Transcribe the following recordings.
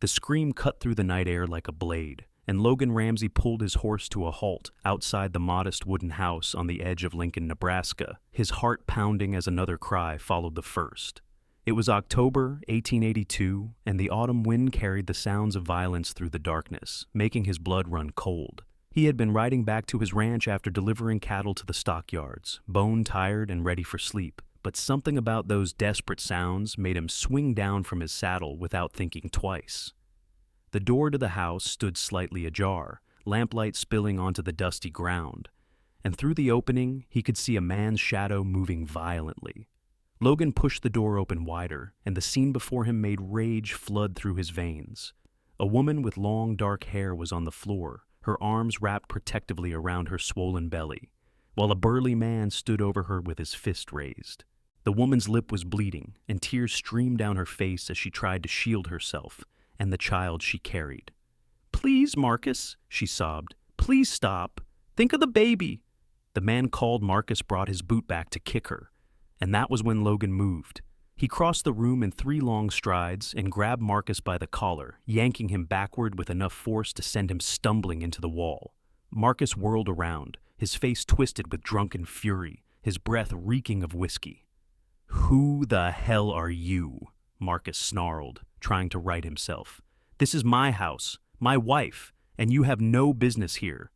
The scream cut through the night air like a blade, and Logan Ramsey pulled his horse to a halt outside the modest wooden house on the edge of Lincoln, Nebraska, his heart pounding as another cry followed the first. It was October 1882, and the autumn wind carried the sounds of violence through the darkness, making his blood run cold. He had been riding back to his ranch after delivering cattle to the stockyards, bone-tired and ready for sleep. But something about those desperate sounds made him swing down from his saddle without thinking twice. The door to the house stood slightly ajar, lamplight spilling onto the dusty ground, and through the opening he could see a man's shadow moving violently. Logan pushed the door open wider, and the scene before him made rage flood through his veins. A woman with long dark hair was on the floor, her arms wrapped protectively around her swollen belly, while a burly man stood over her with his fist raised. The woman's lip was bleeding, and tears streamed down her face as she tried to shield herself and the child she carried. "Please, Marcus," she sobbed. "Please stop. Think of the baby." The man called Marcus brought his boot back to kick her, and that was when Logan moved. He crossed the room in 3 long strides and grabbed Marcus by the collar, yanking him backward with enough force to send him stumbling into the wall. Marcus whirled around, his face twisted with drunken fury, his breath reeking of whiskey. "Who the hell are you?" Marcus snarled, trying to right himself. "This is my house, my wife, and you have no business here."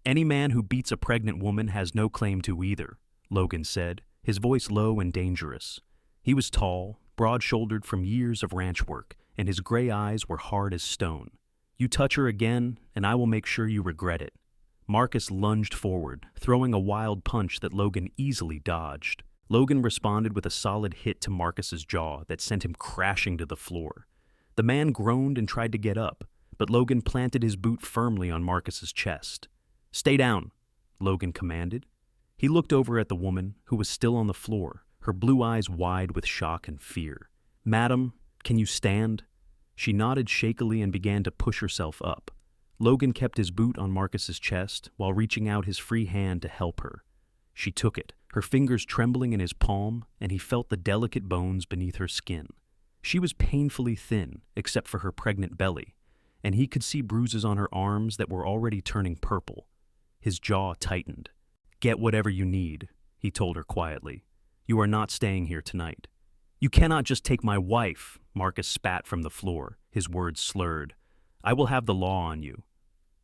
"Any man who beats a pregnant woman has no claim to either," Logan said, his voice low and dangerous. He was tall, broad-shouldered from years of ranch work, and his gray eyes were hard as stone. "You touch her again, and I will make sure you regret it." Marcus lunged forward, throwing a wild punch that Logan easily dodged. Logan responded with a solid hit to Marcus's jaw that sent him crashing to the floor. The man groaned and tried to get up, but Logan planted his boot firmly on Marcus's chest. "Stay down," Logan commanded. He looked over at the woman, who was still on the floor, her blue eyes wide with shock and fear. "Madam, can you stand?" She nodded shakily and began to push herself up. Logan kept his boot on Marcus's chest while reaching out his free hand to help her. She took it, her fingers trembling in his palm, and he felt the delicate bones beneath her skin. She was painfully thin, except for her pregnant belly, and he could see bruises on her arms that were already turning purple. His jaw tightened. "Get whatever you need," he told her quietly. "You are not staying here tonight." "You cannot just take my wife," Marcus spat from the floor, his words slurred. "I will have the law on you."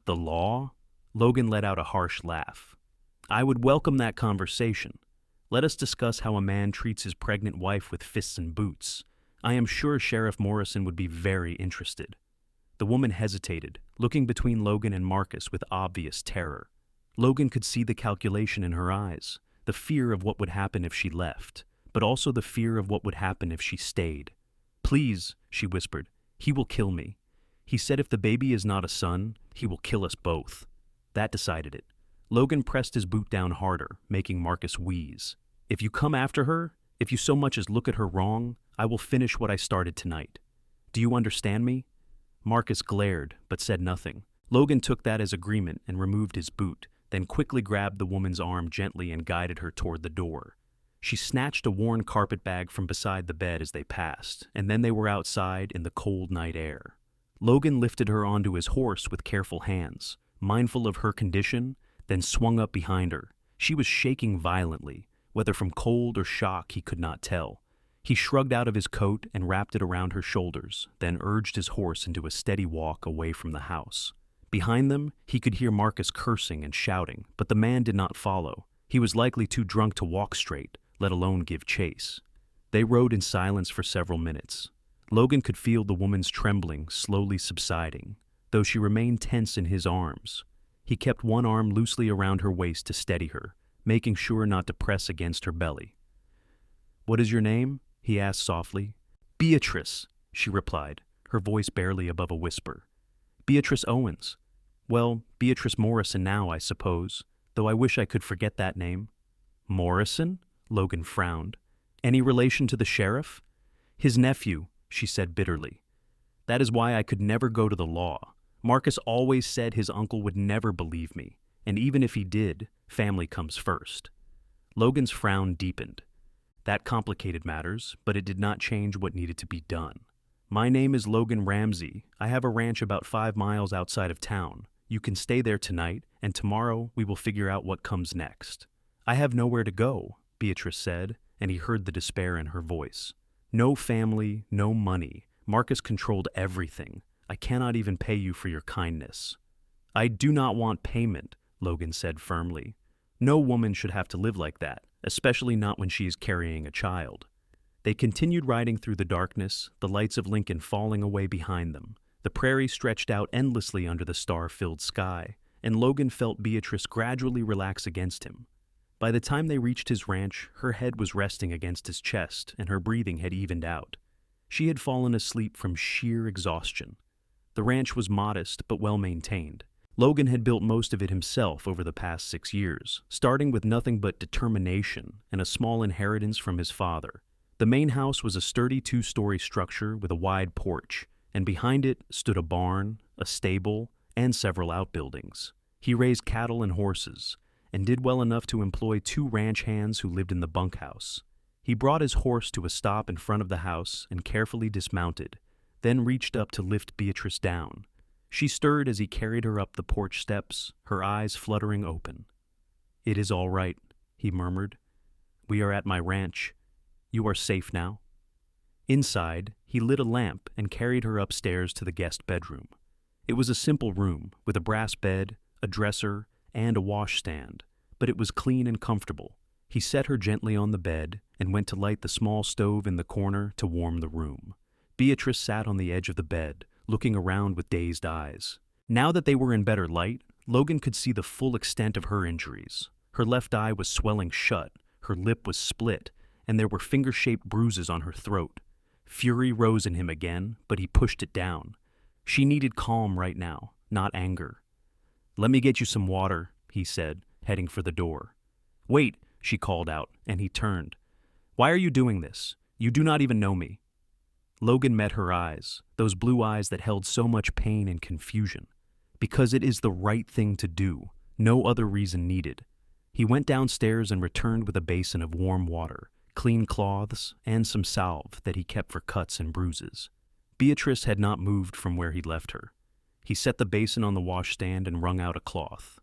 "The law?" Logan let out a harsh laugh. "I would welcome that conversation. Let us discuss how a man treats his pregnant wife with fists and boots. I am sure Sheriff Morrison would be very interested." The woman hesitated, looking between Logan and Marcus with obvious terror. Logan could see the calculation in her eyes, the fear of what would happen if she left, but also the fear of what would happen if she stayed. "Please," she whispered, "he will kill me. He said if the baby is not a son, he will kill us both." That decided it. Logan pressed his boot down harder, making Marcus wheeze. "If you come after her, if you so much as look at her wrong, I will finish what I started tonight. Do you understand me?" Marcus glared, but said nothing. Logan took that as agreement and removed his boot, then quickly grabbed the woman's arm gently and guided her toward the door. She snatched a worn carpet bag from beside the bed as they passed, and then they were outside in the cold night air. Logan lifted her onto his horse with careful hands, mindful of her condition, then swung up behind her. She was shaking violently, whether from cold or shock he could not tell. He shrugged out of his coat and wrapped it around her shoulders, then urged his horse into a steady walk away from the house. Behind them, he could hear Marcus cursing and shouting, but the man did not follow. He was likely too drunk to walk straight, let alone give chase. They rode in silence for several minutes. Logan could feel the woman's trembling slowly subsiding, though she remained tense in his arms. He kept one arm loosely around her waist to steady her, making sure not to press against her belly. "What is your name?" he asked softly. "Beatrice," she replied, her voice barely above a whisper. "Beatrice Owens. Well, Beatrice Morrison now, I suppose, though I wish I could forget that name." "Morrison?" Logan frowned. "Any relation to the sheriff?" "His nephew," she said bitterly. "That is why I could never go to the law. Marcus always said his uncle would never believe me, and even if he did, family comes first." Logan's frown deepened. That complicated matters, but it did not change what needed to be done. "My name is Logan Ramsey. I have a ranch about 5 miles outside of town. You can stay there tonight, and tomorrow we will figure out what comes next." "I have nowhere to go," Beatrice said, and he heard the despair in her voice. "No family, no money. Marcus controlled everything. I cannot even pay you for your kindness." "I do not want payment," Logan said firmly. "No woman should have to live like that, especially not when she is carrying a child." They continued riding through the darkness, the lights of Lincoln falling away behind them. The prairie stretched out endlessly under the star-filled sky, and Logan felt Beatrice gradually relax against him. By the time they reached his ranch, her head was resting against his chest, and her breathing had evened out. She had fallen asleep from sheer exhaustion. The ranch was modest but well-maintained. Logan had built most of it himself over the past 6 years, starting with nothing but determination and a small inheritance from his father. The main house was a sturdy 2-story structure with a wide porch, and behind it stood a barn, a stable, and several outbuildings. He raised cattle and horses, and did well enough to employ 2 ranch hands who lived in the bunkhouse. He brought his horse to a stop in front of the house and carefully dismounted, then reached up to lift Beatrice down. She stirred as he carried her up the porch steps, her eyes fluttering open. "It is all right," he murmured. "We are at my ranch. You are safe now." Inside, he lit a lamp and carried her upstairs to the guest bedroom. It was a simple room with a brass bed, a dresser, and a washstand, but it was clean and comfortable. He set her gently on the bed and went to light the small stove in the corner to warm the room. Beatrice sat on the edge of the bed, looking around with dazed eyes. Now that they were in better light, Logan could see the full extent of her injuries. Her left eye was swelling shut, her lip was split, and there were finger-shaped bruises on her throat. Fury rose in him again, but he pushed it down. She needed calm right now, not anger. "Let me get you some water," he said, heading for the door. "Wait," she called out, and he turned. "Why are you doing this? You do not even know me." Logan met her eyes, those blue eyes that held so much pain and confusion. "Because it is the right thing to do, no other reason needed." He went downstairs and returned with a basin of warm water, clean cloths, and some salve that he kept for cuts and bruises. Beatrice had not moved from where he left her. He set the basin on the washstand and wrung out a cloth.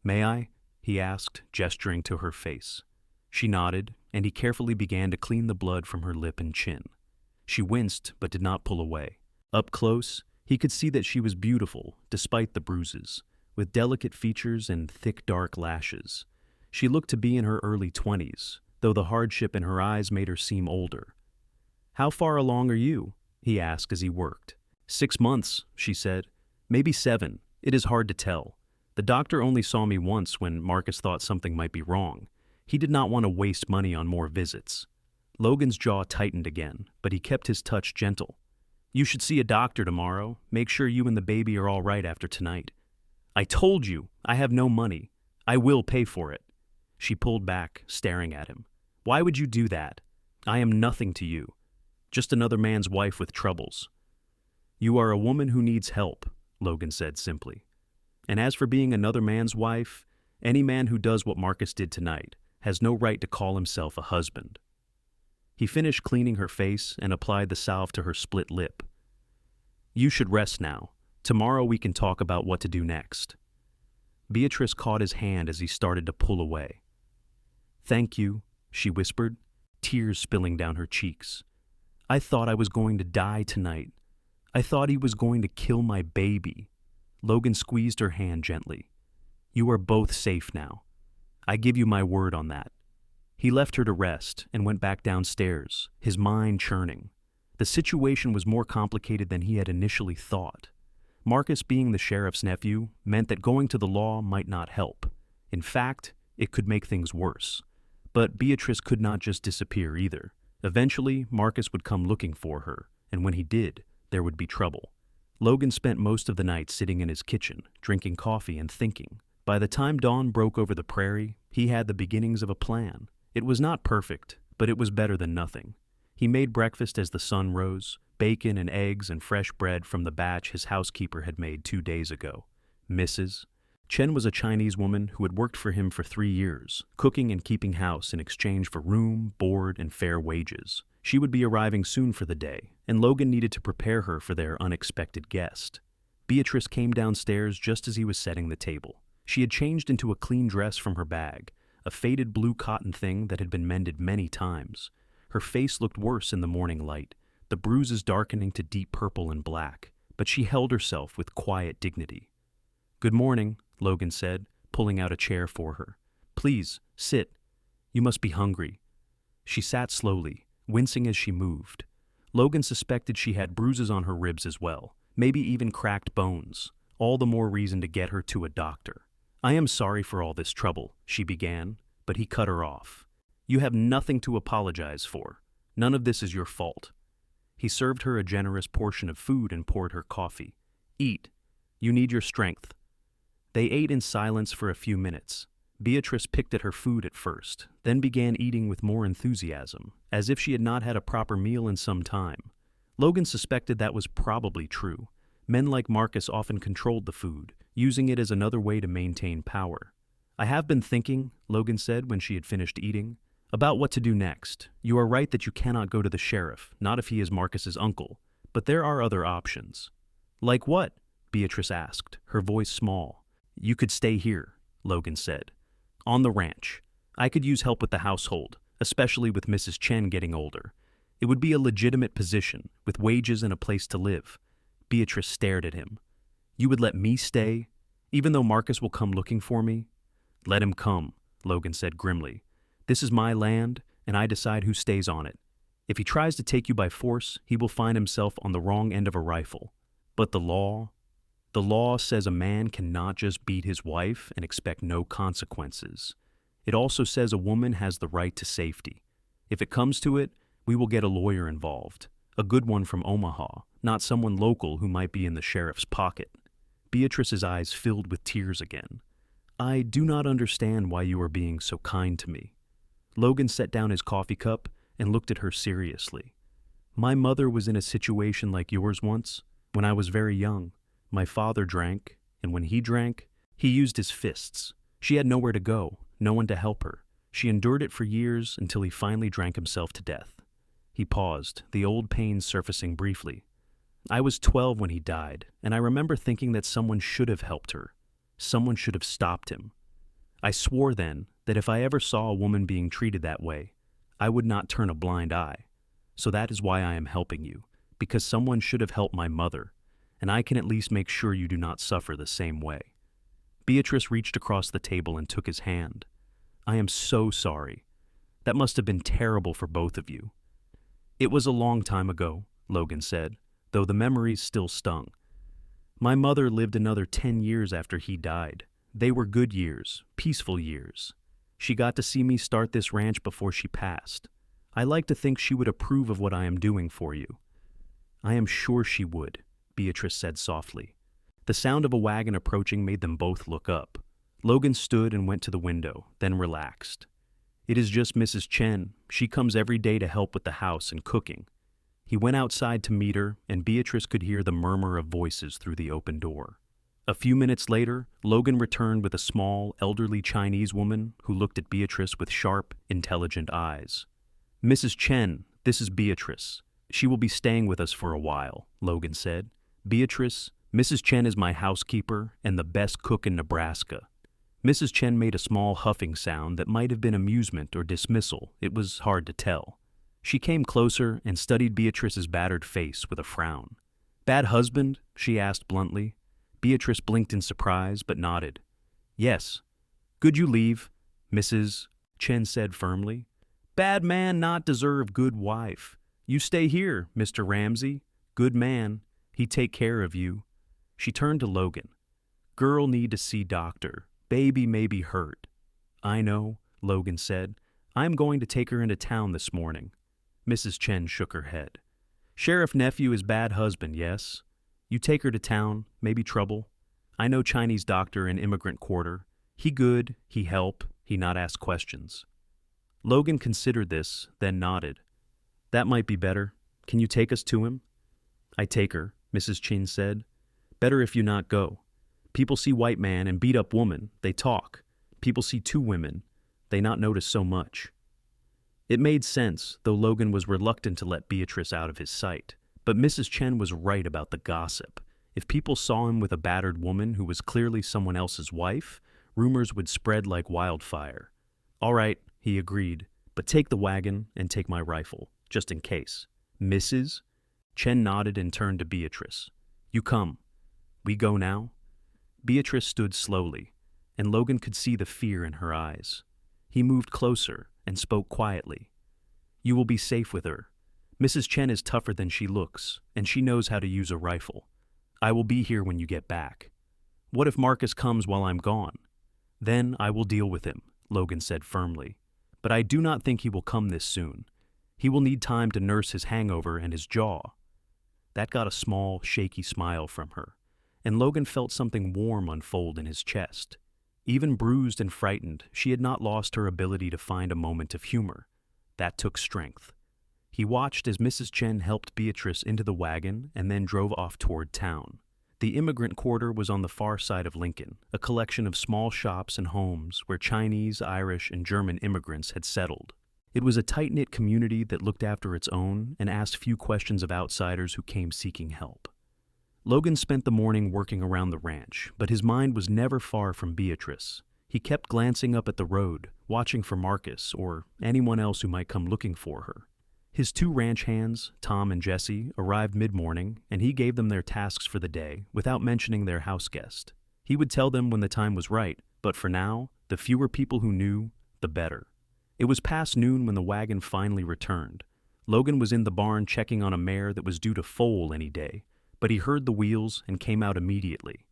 "May I?" he asked, gesturing to her face. She nodded, and he carefully began to clean the blood from her lip and chin. She winced but did not pull away. Up close, he could see that she was beautiful, despite the bruises, with delicate features and thick dark lashes. She looked to be in her early 20s, though the hardship in her eyes made her seem older. "How far along are you?" he asked as he worked. 6 months, she said. "Maybe 7. It is hard to tell. The doctor only saw me once when Marcus thought something might be wrong. He did not want to waste money on more visits." Logan's jaw tightened again, but he kept his touch gentle. "You should see a doctor tomorrow. Make sure you and the baby are all right after tonight." "I told you, I have no money. I will pay for it." She pulled back, staring at him. "Why would you do that? I am nothing to you. Just another man's wife with troubles." "You are a woman who needs help," Logan said simply. "And as for being another man's wife, any man who does what Marcus did tonight has no right to call himself a husband." He finished cleaning her face and applied the salve to her split lip. "You should rest now. Tomorrow we can talk about what to do next." Beatrice caught his hand as he started to pull away. "Thank you," she whispered, tears spilling down her cheeks. "I thought I was going to die tonight. I thought he was going to kill my baby." Logan squeezed her hand gently. "You are both safe now. I give you my word on that." He left her to rest and went back downstairs, his mind churning. The situation was more complicated than he had initially thought. Marcus being the sheriff's nephew meant that going to the law might not help. In fact, it could make things worse. But Beatrice could not just disappear either. Eventually, Marcus would come looking for her, and when he did, there would be trouble. Logan spent most of the night sitting in his kitchen, drinking coffee and thinking. By the time dawn broke over the prairie, he had the beginnings of a plan. It was not perfect, but it was better than nothing. He made breakfast as the sun rose, bacon and eggs and fresh bread from the batch his housekeeper had made 2 days ago. Mrs. Chen was a Chinese woman who had worked for him for 3 years, cooking and keeping house in exchange for room, board, and fair wages. She would be arriving soon for the day, and Logan needed to prepare her for their unexpected guest. Beatrice came downstairs just as he was setting the table. She had changed into a clean dress from her bag, a faded blue cotton thing that had been mended many times. Her face looked worse in the morning light, the bruises darkening to deep purple and black, but she held herself with quiet dignity. "Good morning," Logan said, pulling out a chair for her. "Please, sit. You must be hungry." She sat slowly, wincing as she moved. Logan suspected she had bruises on her ribs as well, maybe even cracked bones, all the more reason to get her to a doctor. "I am sorry for all this trouble," she began, but he cut her off. "You have nothing to apologize for. None of this is your fault." He served her a generous portion of food and poured her coffee. "Eat. You need your strength." They ate in silence for a few minutes. Beatrice picked at her food at first, then began eating with more enthusiasm, as if she had not had a proper meal in some time. Logan suspected that was probably true. Men like Marcus often controlled the food, using it as another way to maintain power. "I have been thinking," Logan said when she had finished eating, "about what to do next. You are right that you cannot go to the sheriff, not if he is Marcus's uncle, but there are other options." "Like what?" Beatrice asked, her voice small. "You could stay here," Logan said. "On the ranch. I could use help with the household, especially with Mrs. Chen getting older. It would be a legitimate position, with wages and a place to live." Beatrice stared at him. "You would let me stay, even though Marcus will come looking for me?" "Let him come," Logan said grimly. "This is my land, and I decide who stays on it. If he tries to take you by force, he will find himself on the wrong end of a rifle. But the law? The law says a man cannot just beat his wife and expect no consequences. It also says a woman has the right to safety. If it comes to it, we will get a lawyer involved. A good one from Omaha, not someone local who might be in the sheriff's pocket." Beatrice's eyes filled with tears again. "I do not understand why you are being so kind to me." Logan set down his coffee cup and looked at her seriously. "My mother was in a situation like yours once, when I was very young. My father drank, and when he drank, he used his fists. She had nowhere to go, no one to help her. She endured it for years until he finally drank himself to death." He paused, the old pain surfacing briefly. "I was 12 when he died, and I remember thinking that someone should have helped her. Someone should have stopped him. I swore then that if I ever saw a woman being treated that way, I would not turn a blind eye. So that is why I am helping you, because someone should have helped my mother, and I can at least make sure you do not suffer the same way." Beatrice reached across the table and took his hand. "I am so sorry. That must have been terrible for both of you." "It was a long time ago," Logan said, though the memories still stung. "My mother lived another 10 years after he died. They were good years, peaceful years. She got to see me start this ranch before she passed. I like to think she would approve of what I am doing for you." "I am sure she would," Beatrice said softly. The sound of a wagon approaching made them both look up. Logan stood and went to the window, then relaxed. "It is just Mrs. Chen. She comes every day to help with the house and cooking." He went outside to meet her, and Beatrice could hear the murmur of voices through the open door. A few minutes later, Logan returned with a small, elderly Chinese woman who looked at Beatrice with sharp, intelligent eyes. "Mrs. Chen, this is Beatrice. She will be staying with us for a while," Logan said. "Beatrice, Mrs. Chen is my housekeeper and the best cook in Nebraska." Mrs. Chen made a small huffing sound that might have been amusement or dismissal. It was hard to tell. She came closer and studied Beatrice's battered face with a frown. "Bad husband?" she asked bluntly. Beatrice blinked in surprise, but nodded. "Yes." "Good you leave," Mrs. Chen said firmly. "Bad man not deserve good wife. You stay here, Mr. Ramsey. Good man. He take care of you." She turned to Logan. "Girl need to see doctor. Baby may be hurt." "I know," Logan said. "I'm going to take her into town this morning." Mrs. Chen shook her head. "Sheriff nephew is bad husband, yes? You take her to town, maybe trouble. I know Chinese doctor in immigrant quarter. He good, he help, he not ask questions." Logan considered this, then nodded. "That might be better. Can you take us to him?" "I take her," Mrs. Chen said. "Better if you not go. People see white man and beat up woman, they talk. People see two women, they not notice so much." It made sense, though Logan was reluctant to let Beatrice out of his sight. But Mrs. Chen was right about the gossip. If people saw him with a battered woman who was clearly someone else's wife, rumors would spread like wildfire. "All right," he agreed, "but take the wagon and take my rifle, just in case." "Mrs.?" Chen nodded and turned to Beatrice. "You come. We go now?" Beatrice stood slowly, and Logan could see the fear in her eyes. He moved closer and spoke quietly. "You will be safe with her. Mrs. Chen is tougher than she looks, and she knows how to use a rifle. I will be here when you get back." "What if Marcus comes while I'm gone?" "Then I will deal with him," Logan said firmly. "But I do not think he will come this soon. He will need time to nurse his hangover and his jaw." That got a small, shaky smile from her, and Logan felt something warm unfold in his chest. Even bruised and frightened, she had not lost her ability to find a moment of humor. That took strength. He watched as Mrs. Chen helped Beatrice into the wagon and then drove off toward town. The immigrant quarter was on the far side of Lincoln, a collection of small shops and homes where Chinese, Irish, and German immigrants had settled. It was a tight-knit community that looked after its own and asked few questions of outsiders who came seeking help. Logan spent the morning working around the ranch, but his mind was never far from Beatrice. He kept glancing up at the road, watching for Marcus or anyone else who might come looking for her. His two ranch hands, Tom and Jesse, arrived mid-morning, and he gave them their tasks for the day without mentioning their house guest. He would tell them when the time was right, but for now, the fewer people who knew, the better. It was past noon when the wagon finally returned. Logan was in the barn checking on a mare that was due to foal any day, but he heard the wheels and came out immediately.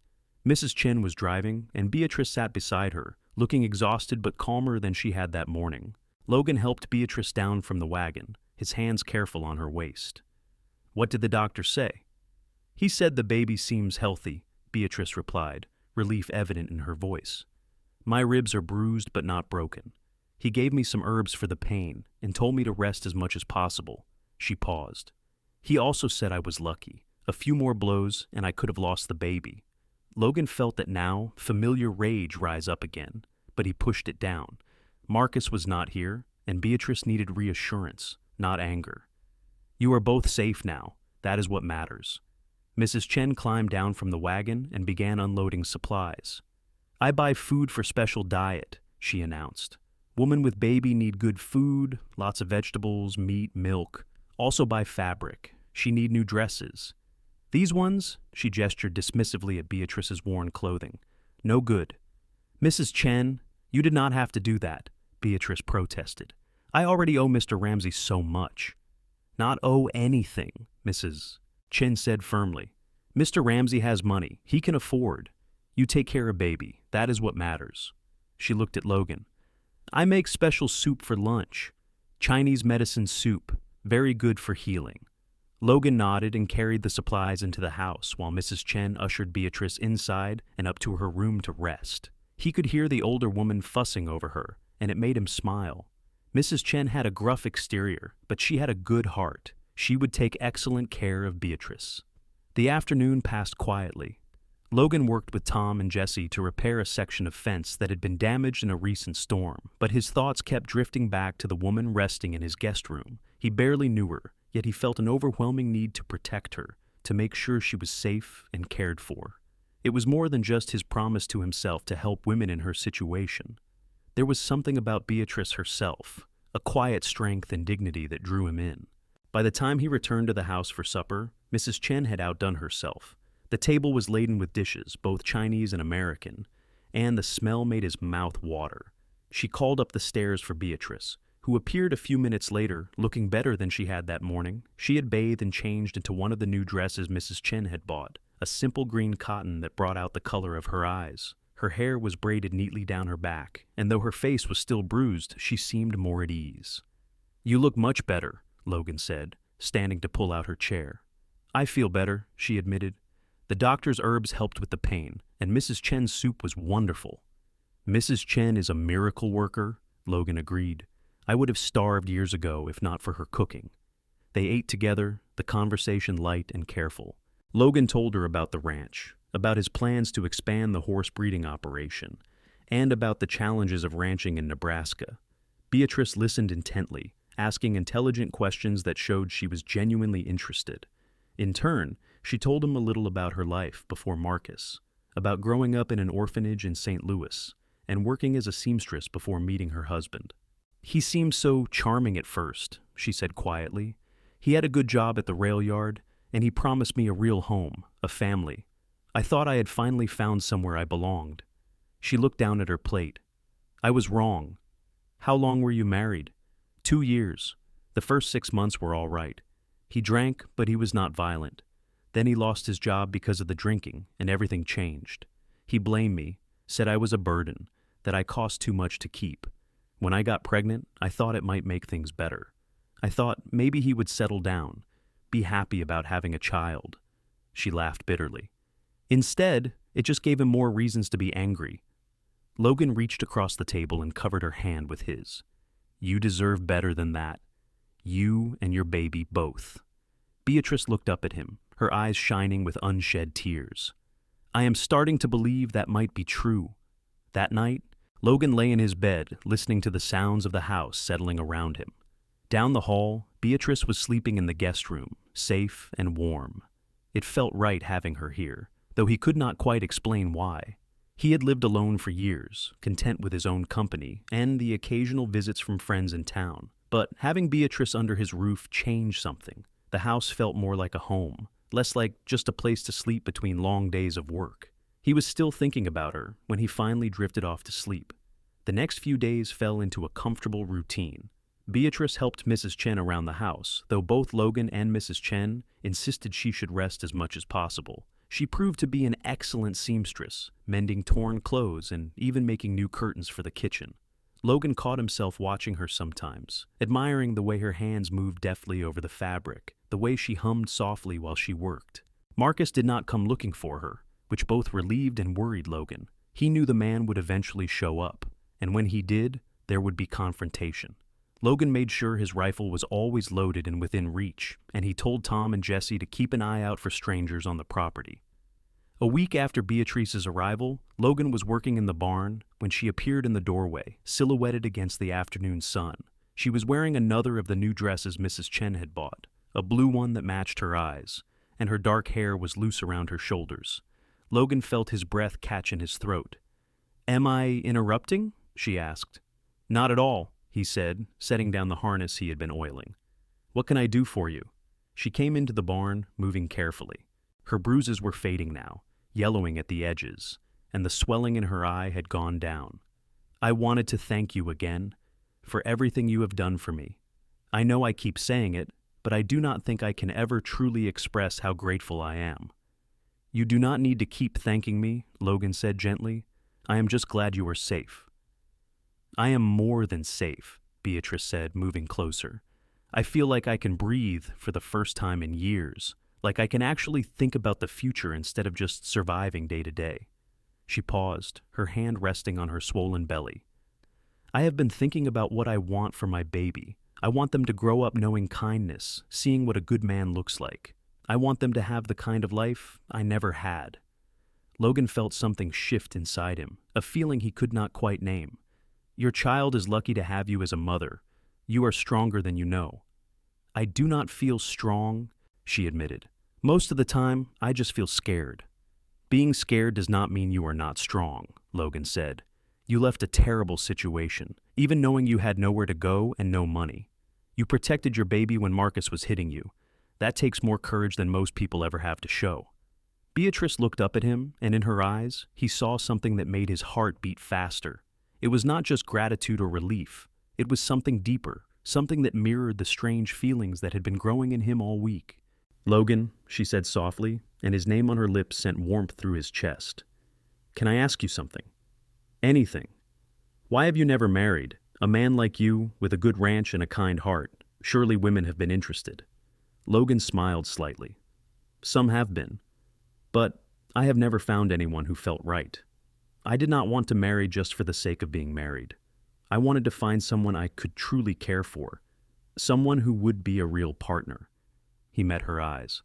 Mrs. Chen was driving, and Beatrice sat beside her, looking exhausted but calmer than she had that morning. Logan helped Beatrice down from the wagon, his hands careful on her waist. "What did the doctor say?" "He said the baby seems healthy," Beatrice replied, relief evident in her voice. "My ribs are bruised but not broken. He gave me some herbs for the pain and told me to rest as much as possible." She paused. "He also said I was lucky. A few more blows and I could have lost the baby." Logan felt that now familiar rage rise up again, but he pushed it down. Marcus was not here, and Beatrice needed reassurance, not anger. "You are both safe now. That is what matters." Mrs. Chen climbed down from the wagon and began unloading supplies. "I buy food for special diet," she announced. "Woman with baby need good food, lots of vegetables, meat, milk. Also buy fabric. She need new dresses. These ones," she gestured dismissively at Beatrice's worn clothing, "no good." "Mrs. Chen, you did not have to do that," Beatrice protested. "I already owe Mr. Ramsey so much." "Not owe anything," Mrs. Chen said firmly. "Mr. Ramsey has money. He can afford. You take care of baby. That is what matters." She looked at Logan. "I make special soup for lunch. Chinese medicine soup, very good for healing." Logan nodded and carried the supplies into the house while Mrs. Chen ushered Beatrice inside and up to her room to rest. He could hear the older woman fussing over her, and it made him smile. Mrs. Chen had a gruff exterior, but she had a good heart. She would take excellent care of Beatrice. The afternoon passed quietly. Logan worked with Tom and Jesse to repair a section of fence that had been damaged in a recent storm, but his thoughts kept drifting back to the woman resting in his guest room. He barely knew her, yet he felt an overwhelming need to protect her, to make sure she was safe and cared for. It was more than just his promise to himself to help women in her situation. There was something about Beatrice herself, a quiet strength and dignity that drew him in. By the time he returned to the house for supper, Mrs. Chen had outdone herself. The table was laden with dishes, both Chinese and American, and the smell made his mouth water. She called up the stairs for Beatrice, who appeared a few minutes later, looking better than she had that morning. She had bathed and changed into one of the new dresses Mrs. Chen had bought, a simple green cotton that brought out the color of her eyes. Her hair was braided neatly down her back, and though her face was still bruised, she seemed more at ease. "You look much better," Logan said, standing to pull out her chair. "I feel better," she admitted. "The doctor's herbs helped with the pain, and Mrs. Chen's soup was wonderful." "Mrs. Chen is a miracle worker," Logan agreed. "I would have starved years ago if not for her cooking." They ate together, the conversation light and careful. Logan told her about the ranch, about his plans to expand the horse breeding operation, and about the challenges of ranching in Nebraska. Beatrice listened intently, asking intelligent questions that showed she was genuinely interested. In turn, she told him a little about her life before Marcus, about growing up in an orphanage in St. Louis and working as a seamstress before meeting her husband. "He seemed so charming at first," she said quietly. "He had a good job at the rail yard, and he promised me a real home, a family. I thought I had finally found somewhere I belonged." She looked down at her plate. "I was wrong. How long were you married?" 2 years. The first 6 months were all right. He drank, but he was not violent. Then he lost his job because of the drinking, and everything changed. He blamed me, said I was a burden, that I cost too much to keep. When I got pregnant, I thought it might make things better. I thought maybe he would settle down, be happy about having a child." She laughed bitterly. "Instead, it just gave him more reasons to be angry." Logan reached across the table and covered her hand with his. "You deserve better than that. You and your baby both." Beatrice looked up at him, her eyes shining with unshed tears. "I am starting to believe that might be true." That night, Logan lay in his bed, listening to the sounds of the house settling around him. Down the hall, Beatrice was sleeping in the guest room, safe and warm. It felt right having her here, though he could not quite explain why. He had lived alone for years, content with his own company and the occasional visits from friends in town. But having Beatrice under his roof changed something. The house felt more like a home, less like just a place to sleep between long days of work. He was still thinking about her when he finally drifted off to sleep. The next few days fell into a comfortable routine. Beatrice helped Mrs. Chen around the house, though both Logan and Mrs. Chen insisted she should rest as much as possible. She proved to be an excellent seamstress, mending torn clothes and even making new curtains for the kitchen. Logan caught himself watching her sometimes, admiring the way her hands moved deftly over the fabric, the way she hummed softly while she worked. Marcus did not come looking for her, which both relieved and worried Logan. He knew the man would eventually show up, and when he did, there would be confrontation. Logan made sure his rifle was always loaded and within reach, and he told Tom and Jesse to keep an eye out for strangers on the property. A week after Beatrice's arrival, Logan was working in the barn when she appeared in the doorway, silhouetted against the afternoon sun. She was wearing another of the new dresses Mrs. Chen had bought, a blue one that matched her eyes, and her dark hair was loose around her shoulders. Logan felt his breath catch in his throat. "Am I interrupting?" she asked. "Not at all," he said, setting down the harness he had been oiling. "What can I do for you?" She came into the barn, moving carefully. Her bruises were fading now, yellowing at the edges, and the swelling in her eye had gone down. "I wanted to thank you again for everything you have done for me. I know I keep saying it, but I do not think I can ever truly express how grateful I am." "You do not need to keep thanking me," Logan said gently. "I am just glad you are safe." "I am more than safe," Beatrice said, moving closer. "I feel like I can breathe for the first time in years, like I can actually think about the future instead of just surviving day to day." She paused, her hand resting on her swollen belly. "I have been thinking about what I want for my baby. I want them to grow up knowing kindness, seeing what a good man looks like. I want them to have the kind of life I never had." Logan felt something shift inside him, a feeling he could not quite name. "Your child is lucky to have you as a mother. You are stronger than you know." "I do not feel strong," she admitted. "Most of the time, I just feel scared." "Being scared does not mean you are not strong," Logan said. "You left a terrible situation, even knowing you had nowhere to go and no money. You protected your baby when Marcus was hitting you. That takes more courage than most people ever have to show." Beatrice looked up at him, and in her eyes, he saw something that made his heart beat faster. It was not just gratitude or relief. It was something deeper, something that mirrored the strange feelings that had been growing in him all week. "Logan," she said softly, and his name on her lips sent warmth through his chest. "Can I ask you something? Anything. Why have you never married? A man like you, with a good ranch and a kind heart. Surely women have been interested." Logan smiled slightly. "Some have been. But I have never found anyone who felt right. I did not want to marry just for the sake of being married. I wanted to find someone I could truly care for, someone who would be a real partner." He met her eyes.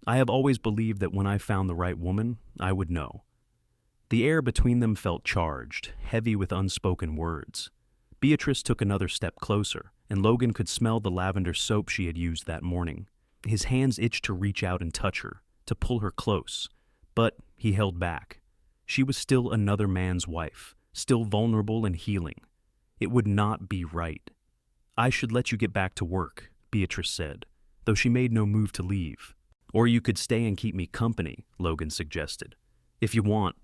"I have always believed that when I found the right woman, I would know." The air between them felt charged, heavy with unspoken words. Beatrice took another step closer, and Logan could smell the lavender soap she had used that morning. His hands itched to reach out and touch her, to pull her close, but he held back. She was still another man's wife, still vulnerable and healing. It would not be right. "I should let you get back to work," Beatrice said, though she made no move to leave. "Or you could stay and keep me company," Logan suggested. "If you want."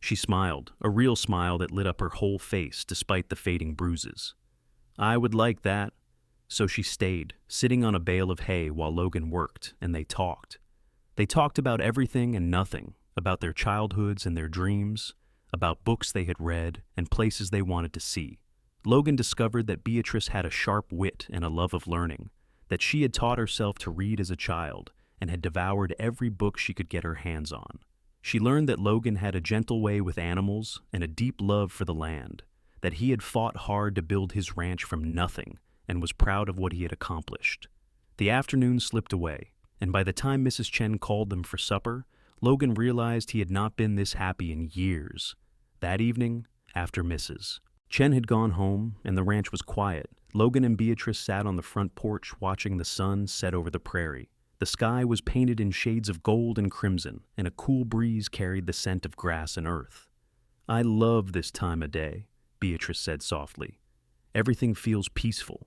She smiled, a real smile that lit up her whole face despite the fading bruises. "I would like that." So she stayed, sitting on a bale of hay while Logan worked, and they talked. They talked about everything and nothing, about their childhoods and their dreams, about books they had read and places they wanted to see. Logan discovered that Beatrice had a sharp wit and a love of learning, that she had taught herself to read as a child and had devoured every book she could get her hands on. She learned that Logan had a gentle way with animals and a deep love for the land, that he had fought hard to build his ranch from nothing and was proud of what he had accomplished. The afternoon slipped away, and by the time Mrs. Chen called them for supper, Logan realized he had not been this happy in years. That evening, after Mrs. Chen had gone home and the ranch was quiet, Logan and Beatrice sat on the front porch watching the sun set over the prairie. The sky was painted in shades of gold and crimson, and a cool breeze carried the scent of grass and earth. "I love this time of day," Beatrice said softly. "Everything feels peaceful."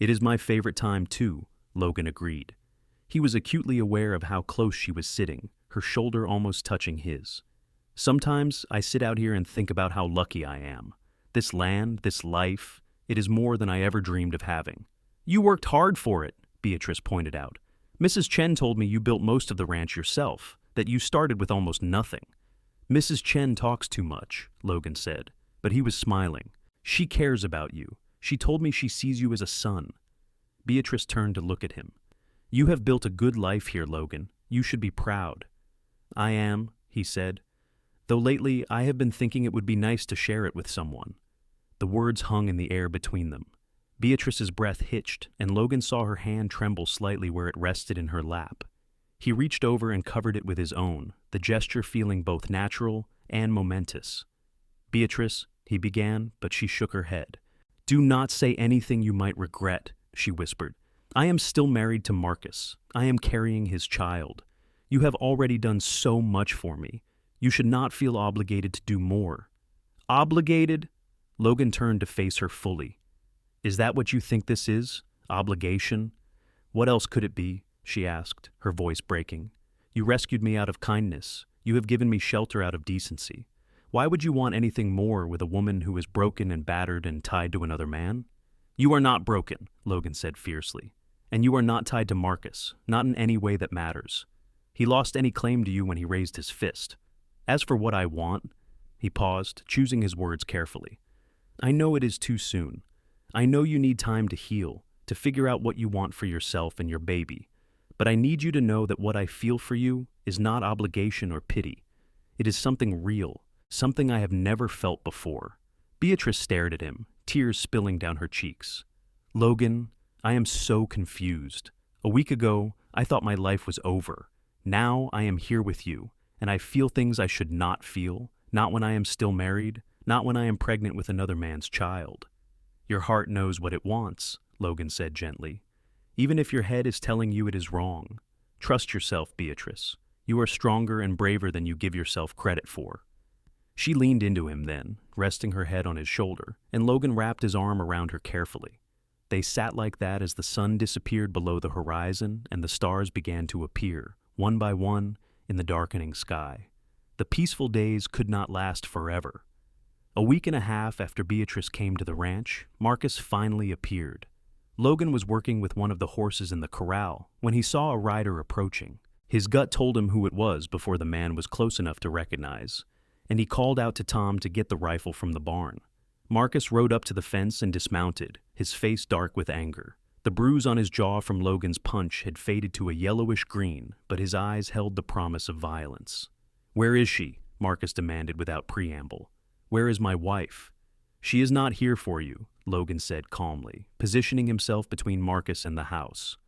"It is my favorite time, too," Logan agreed. He was acutely aware of how close she was sitting, her shoulder almost touching his. "Sometimes I sit out here and think about how lucky I am. This land, this life, it is more than I ever dreamed of having." "You worked hard for it," Beatrice pointed out. "Mrs. Chen told me you built most of the ranch yourself, that you started with almost nothing." "Mrs. Chen talks too much," Logan said, but he was smiling. "She cares about you. She told me she sees you as a son." Beatrice turned to look at him. "You have built a good life here, Logan. You should be proud." "I am," he said, "though lately I have been thinking it would be nice to share it with someone." The words hung in the air between them. Beatrice's breath hitched, and Logan saw her hand tremble slightly where it rested in her lap. He reached over and covered it with his own, the gesture feeling both natural and momentous. "Beatrice," he began, but she shook her head. "Do not say anything you might regret," she whispered. "I am still married to Marcus. I am carrying his child. You have already done so much for me. You should not feel obligated to do more." "Obligated?" Logan turned to face her fully. "Is that what you think this is? Obligation?" "What else could it be?" she asked, her voice breaking. "You rescued me out of kindness. You have given me shelter out of decency. Why would you want anything more with a woman who is broken and battered and tied to another man?" "You are not broken," Logan said fiercely. "And you are not tied to Marcus, not in any way that matters. He lost any claim to you when he raised his fist. As for what I want," he paused, choosing his words carefully. "I know it is too soon. I know you need time to heal, to figure out what you want for yourself and your baby. But I need you to know that what I feel for you is not obligation or pity. It is something real, something I have never felt before." Beatrice stared at him, tears spilling down her cheeks. "Logan, I am so confused. A week ago, I thought my life was over. Now I am here with you, and I feel things I should not feel, not when I am still married, not when I am pregnant with another man's child." "Your heart knows what it wants," Logan said gently. "Even if your head is telling you it is wrong. Trust yourself, Beatrice. You are stronger and braver than you give yourself credit for." She leaned into him then, resting her head on his shoulder, and Logan wrapped his arm around her carefully. They sat like that as the sun disappeared below the horizon and the stars began to appear, one by one, in the darkening sky. The peaceful days could not last forever. A week and a half after Beatrice came to the ranch, Marcus finally appeared. Logan was working with one of the horses in the corral when he saw a rider approaching. His gut told him who it was before the man was close enough to recognize, and he called out to Tom to get the rifle from the barn. Marcus rode up to the fence and dismounted, his face dark with anger. The bruise on his jaw from Logan's punch had faded to a yellowish green, but his eyes held the promise of violence. "Where is she?" Marcus demanded without preamble. "Where is my wife?" "She is not here for you," Logan said calmly, positioning himself between Marcus and the house.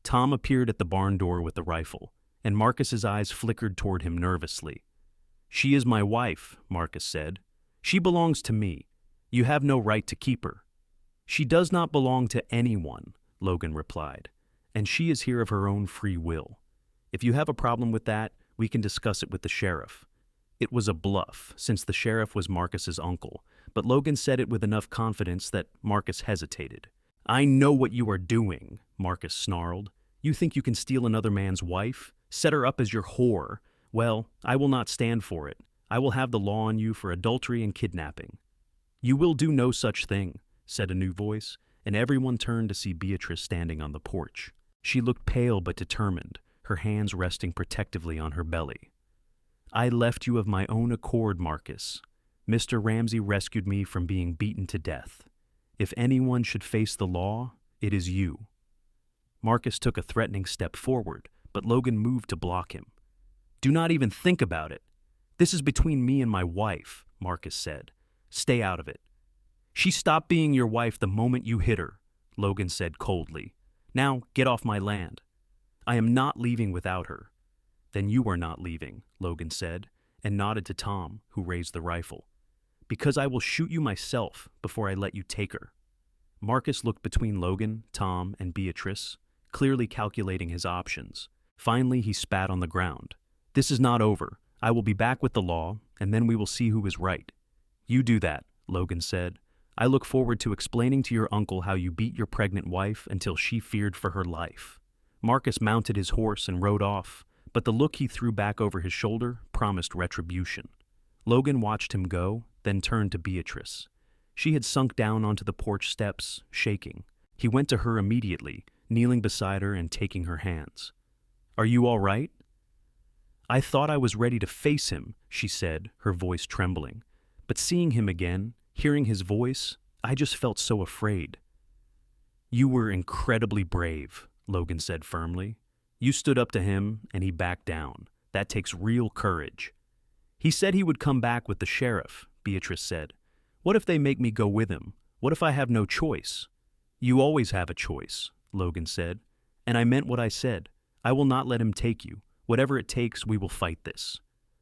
Tom appeared at the barn door with the rifle, and Marcus's eyes flickered toward him nervously. "She is my wife," Marcus said. "She belongs to me. You have no right to keep her." "She does not belong to anyone," Logan replied. and she is here of her own free will. If you have a problem with that, we can discuss it with the sheriff." It was a bluff, since the sheriff was Marcus's uncle, but Logan said it with enough confidence that Marcus hesitated. "I know what you are doing," Marcus snarled. "You think you can steal another man's wife? Set her up as your whore? Well, I will not stand for it. I will have the law on you for adultery and kidnapping." "You will do no such thing," said a new voice, and everyone turned to see Beatrice standing on the porch. She looked pale but determined, her hands resting protectively on her belly. "I left you of my own accord, Marcus. Mr. Ramsey rescued me from being beaten to death. If anyone should face the law, it is you." Marcus took a threatening step forward, but Logan moved to block him. "Do not even think about it. This is between me and my wife," Marcus said. "Stay out of it." "She stopped being your wife the moment you hit her," Logan said coldly. "Now get off my land." "I am not leaving without her." "Then you are not leaving," Logan said, and nodded to Tom, who raised the rifle. "Because I will shoot you myself before I let you take her." Marcus looked between Logan, Tom, and Beatrice, clearly calculating his options. Finally, he spat on the ground. "This is not over. I will be back with the law, and then we will see who is right." "You do that," Logan said. "I look forward to explaining to your uncle how you beat your pregnant wife until she feared for her life." Marcus mounted his horse and rode off, but the look he threw back over his shoulder promised retribution. Logan watched him go, then turned to Beatrice. She had sunk down onto the porch steps, shaking. He went to her immediately, kneeling beside her and taking her hands. "Are you all right?" "I thought I was ready to face him," she said, her voice trembling. "But seeing him again, hearing his voice, I just felt so afraid." "You were incredibly brave," Logan said firmly. "You stood up to him, and he backed down. That takes real courage." "He said he would come back with the sheriff," Beatrice said. "What if they make me go with him? What if I have no choice?" "You always have a choice," Logan said. "And I meant what I said. I will not let him take you. Whatever it takes, we will fight this."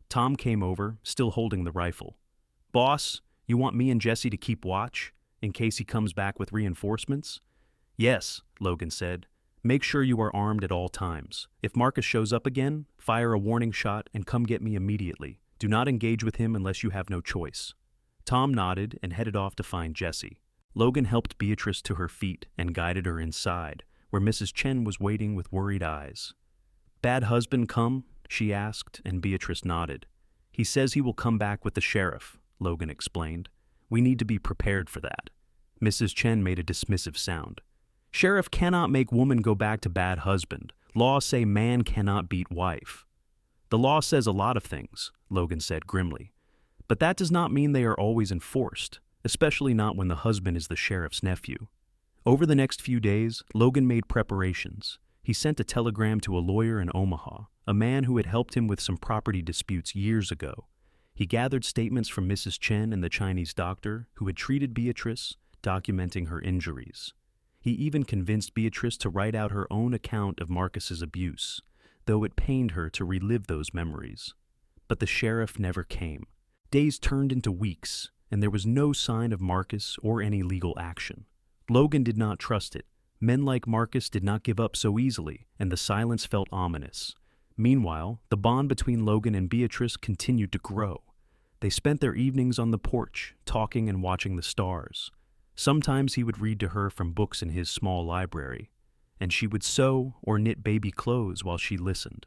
Tom came over, still holding the rifle. "Boss, you want me and Jesse to keep watch, in case he comes back with reinforcements?" "Yes," Logan said. "Make sure you are armed at all times. If Marcus shows up again, fire a warning shot and come get me immediately. Do not engage with him unless you have no choice." Tom nodded and headed off to find Jesse. Logan helped Beatrice to her feet and guided her inside, where Mrs. Chen was waiting with worried eyes. "Bad husband come?" she asked, and Beatrice nodded. "He says he will come back with the sheriff," Logan explained. "We need to be prepared for that." Mrs. Chen made a dismissive sound. "Sheriff cannot make woman go back to bad husband. Law say man cannot beat wife." "The law says a lot of things," Logan said grimly. "But that does not mean they are always enforced, especially not when the husband is the sheriff's nephew." Over the next few days, Logan made preparations. He sent a telegram to a lawyer in Omaha, a man who had helped him with some property disputes years ago. He gathered statements from Mrs. Chen and the Chinese doctor who had treated Beatrice, documenting her injuries. He even convinced Beatrice to write out her own account of Marcus's abuse, though it pained her to relive those memories. But the sheriff never came. Days turned into weeks, and there was no sign of Marcus or any legal action. Logan did not trust it. Men like Marcus did not give up so easily, and the silence felt ominous. Meanwhile, the bond between Logan and Beatrice continued to grow. They spent their evenings on the porch, talking and watching the stars. Sometimes he would read to her from books in his small library, and she would sew or knit baby clothes while she listened.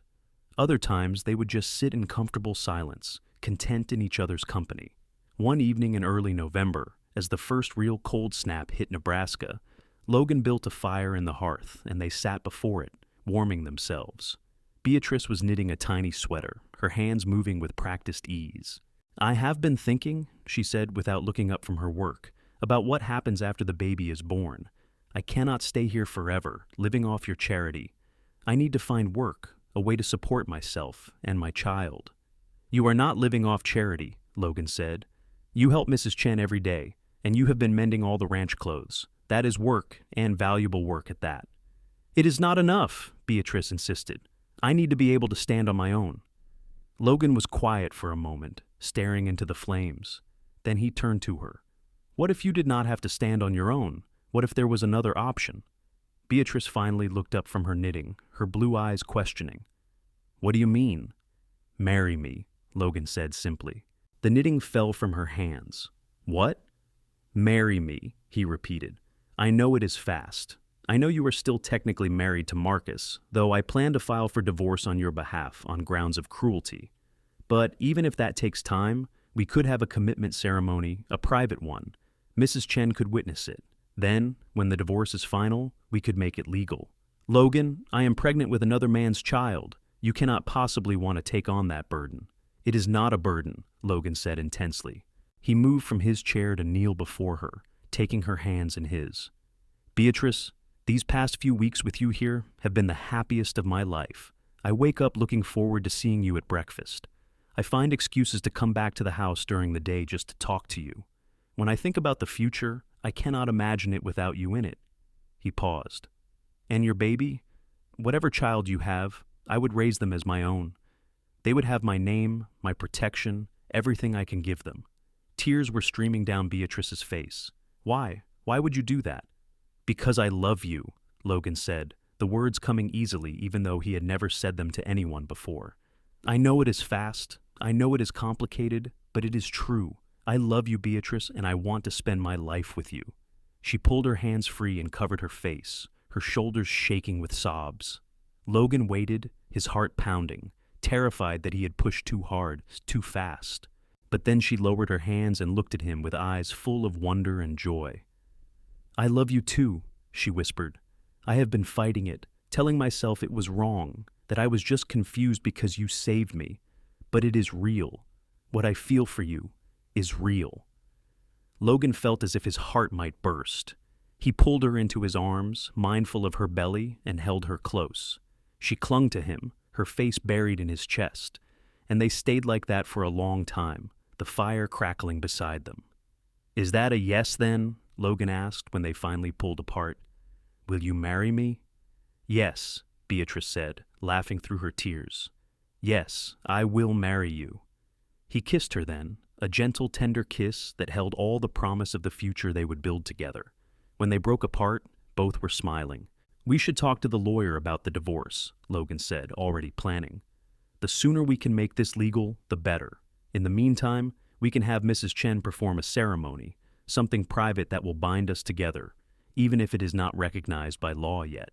Other times they would just sit in comfortable silence, content in each other's company. One evening in early November, as the first real cold snap hit Nebraska, Logan built a fire in the hearth, and they sat before it, warming themselves. Beatrice was knitting a tiny sweater, her hands moving with practiced ease. "I have been thinking," she said without looking up from her work, "about what happens after the baby is born. I cannot stay here forever, living off your charity. I need to find work, a way to support myself and my child." "You are not living off charity," Logan said. "You help Mrs. Chen every day, and you have been mending all the ranch clothes. That is work, and valuable work at that." "It is not enough," Beatrice insisted. "I need to be able to stand on my own." Logan was quiet for a moment, staring into the flames. Then he turned to her. "What if you did not have to stand on your own? What if there was another option?" Beatrice finally looked up from her knitting, her blue eyes questioning. "What do you mean?" "Marry me," Logan said simply. The knitting fell from her hands. "What?" "Marry me," he repeated. "I know it is fast. I know you are still technically married to Marcus, though I plan to file for divorce on your behalf on grounds of cruelty. But even if that takes time, we could have a commitment ceremony, a private one. Mrs. Chen could witness it. Then, when the divorce is final, we could make it legal. Logan, I am pregnant with another man's child. You cannot possibly want to take on that burden." "It is not a burden," Logan said intensely. He moved from his chair to kneel before her, taking her hands in his. "Beatrice, these past few weeks with you here have been the happiest of my life. I wake up looking forward to seeing you at breakfast. I find excuses to come back to the house during the day just to talk to you. When I think about the future, I cannot imagine it without you in it." He paused. "And your baby? Whatever child you have, I would raise them as my own. They would have my name, my protection, everything I can give them." Tears were streaming down Beatrice's face. "Why? Why would you do that?" "Because I love you," Logan said, the words coming easily even though he had never said them to anyone before. "I know it is fast, I know it is complicated, but it is true. I love you, Beatrice, and I want to spend my life with you." She pulled her hands free and covered her face, her shoulders shaking with sobs. Logan waited, his heart pounding, terrified that he had pushed too hard, too fast. But then she lowered her hands and looked at him with eyes full of wonder and joy. "I love you too," she whispered. "I have been fighting it, telling myself it was wrong, that I was just confused because you saved me. But it is real. What I feel for you is real." Logan felt as if his heart might burst. He pulled her into his arms, mindful of her belly, and held her close. She clung to him, her face buried in his chest, and they stayed like that for a long time, the fire crackling beside them. "Is that a yes, then?" Logan asked when they finally pulled apart. "Will you marry me?" "Yes," Beatrice said, laughing through her tears. "Yes, I will marry you." He kissed her then, a gentle, tender kiss that held all the promise of the future they would build together. When they broke apart, both were smiling. "We should talk to the lawyer about the divorce," Logan said, already planning. "The sooner we can make this legal, the better. In the meantime, we can have Mrs. Chen perform a ceremony, something private that will bind us together, even if it is not recognized by law yet."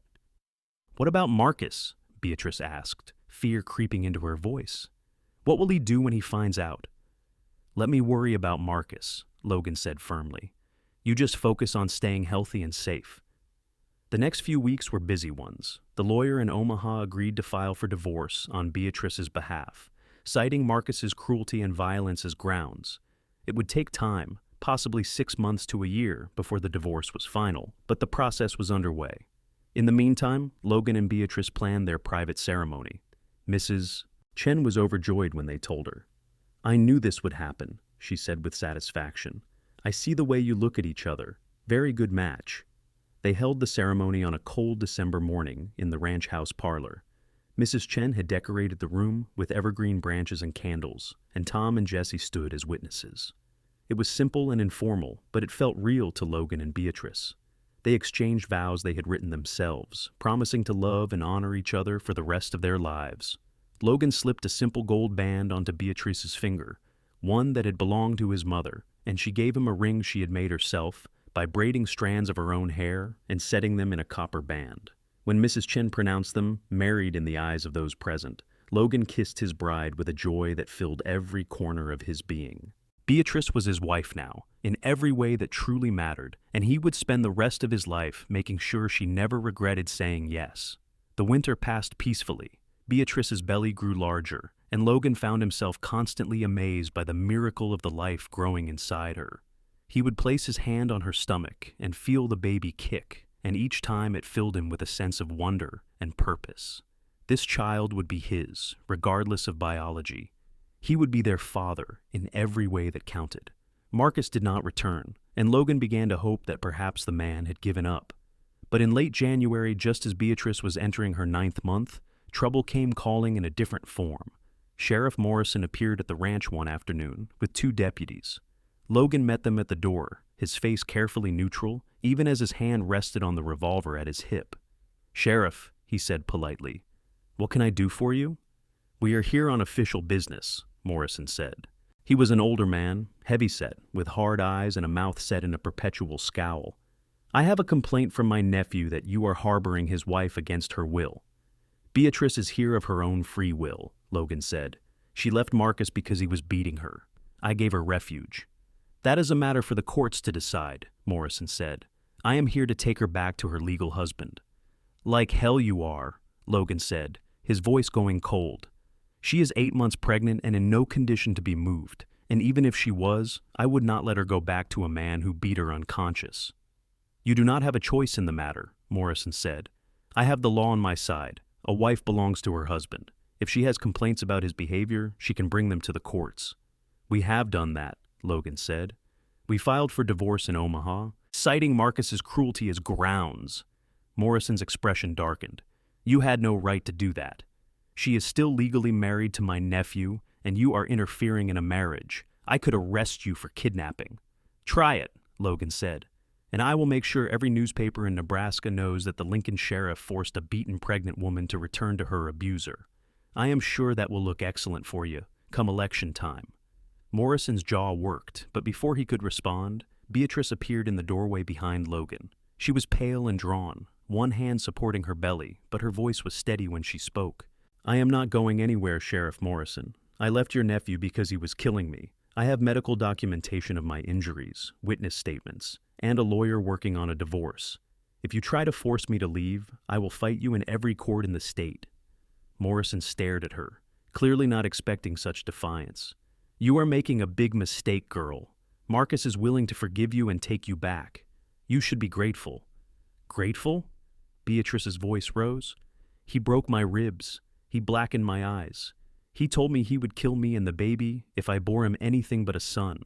"What about Marcus?" Beatrice asked, fear creeping into her voice. "What will he do when he finds out?" "Let me worry about Marcus," Logan said firmly. "You just focus on staying healthy and safe." The next few weeks were busy ones. The lawyer in Omaha agreed to file for divorce on Beatrice's behalf, citing Marcus's cruelty and violence as grounds. It would take time, possibly 6 months to a year, before the divorce was final, but the process was underway. In the meantime, Logan and Beatrice planned their private ceremony. Mrs. Chen was overjoyed when they told her. "I knew this would happen," she said with satisfaction. "I see the way you look at each other. Very good match." They held the ceremony on a cold December morning in the ranch house parlor. Mrs. Chen had decorated the room with evergreen branches and candles, and Tom and Jesse stood as witnesses. It was simple and informal, but it felt real to Logan and Beatrice. They exchanged vows they had written themselves, promising to love and honor each other for the rest of their lives. Logan slipped a simple gold band onto Beatrice's finger, one that had belonged to his mother, and she gave him a ring she had made herself by braiding strands of her own hair and setting them in a copper band. When Mrs. Chen pronounced them married in the eyes of those present, Logan kissed his bride with a joy that filled every corner of his being. Beatrice was his wife now, in every way that truly mattered, and he would spend the rest of his life making sure she never regretted saying yes. The winter passed peacefully. Beatrice's belly grew larger, and Logan found himself constantly amazed by the miracle of the life growing inside her. He would place his hand on her stomach and feel the baby kick, and each time it filled him with a sense of wonder and purpose. This child would be his, regardless of biology. He would be their father in every way that counted. Marcus did not return, and Logan began to hope that perhaps the man had given up. But in late January, just as Beatrice was entering her 9th month, trouble came calling in a different form. Sheriff Morrison appeared at the ranch one afternoon with 2 deputies. Logan met them at the door, his face carefully neutral, even as his hand rested on the revolver at his hip. "Sheriff," he said politely, "what can I do for you?" "We are here on official business," Morrison said. He was an older man, heavyset, with hard eyes and a mouth set in a perpetual scowl. "I have a complaint from my nephew that you are harboring his wife against her will." "Beatrice is here of her own free will," Logan said. "She left Marcus because he was beating her. I gave her refuge." "That is a matter for the courts to decide," Morrison said. "I am here to take her back to her legal husband." "Like hell you are," Logan said, his voice going cold. "She is 8 months pregnant and in no condition to be moved, and even if she was, I would not let her go back to a man who beat her unconscious." "You do not have a choice in the matter," Morrison said. "I have the law on my side. A wife belongs to her husband. If she has complaints about his behavior, she can bring them to the courts." "We have done that," Logan said. "We filed for divorce in Omaha, citing Marcus's cruelty as grounds." Morrison's expression darkened. "You had no right to do that. She is still legally married to my nephew, and you are interfering in a marriage. I could arrest you for kidnapping." "Try it," Logan said, "and I will make sure every newspaper in Nebraska knows that the Lincoln sheriff forced a beaten pregnant woman to return to her abuser. I am sure that will look excellent for you, come election time." Morrison's jaw worked, but before he could respond, Beatrice appeared in the doorway behind Logan. She was pale and drawn, one hand supporting her belly, but her voice was steady when she spoke. "I am not going anywhere, Sheriff Morrison. I left your nephew because he was killing me. I have medical documentation of my injuries, witness statements, and a lawyer working on a divorce. If you try to force me to leave, I will fight you in every court in the state." Morrison stared at her, clearly not expecting such defiance. "You are making a big mistake, girl. Marcus is willing to forgive you and take you back. You should be grateful." "Grateful?" Beatrice's voice rose. "He broke my ribs. He blackened my eyes. He told me he would kill me and the baby if I bore him anything but a son.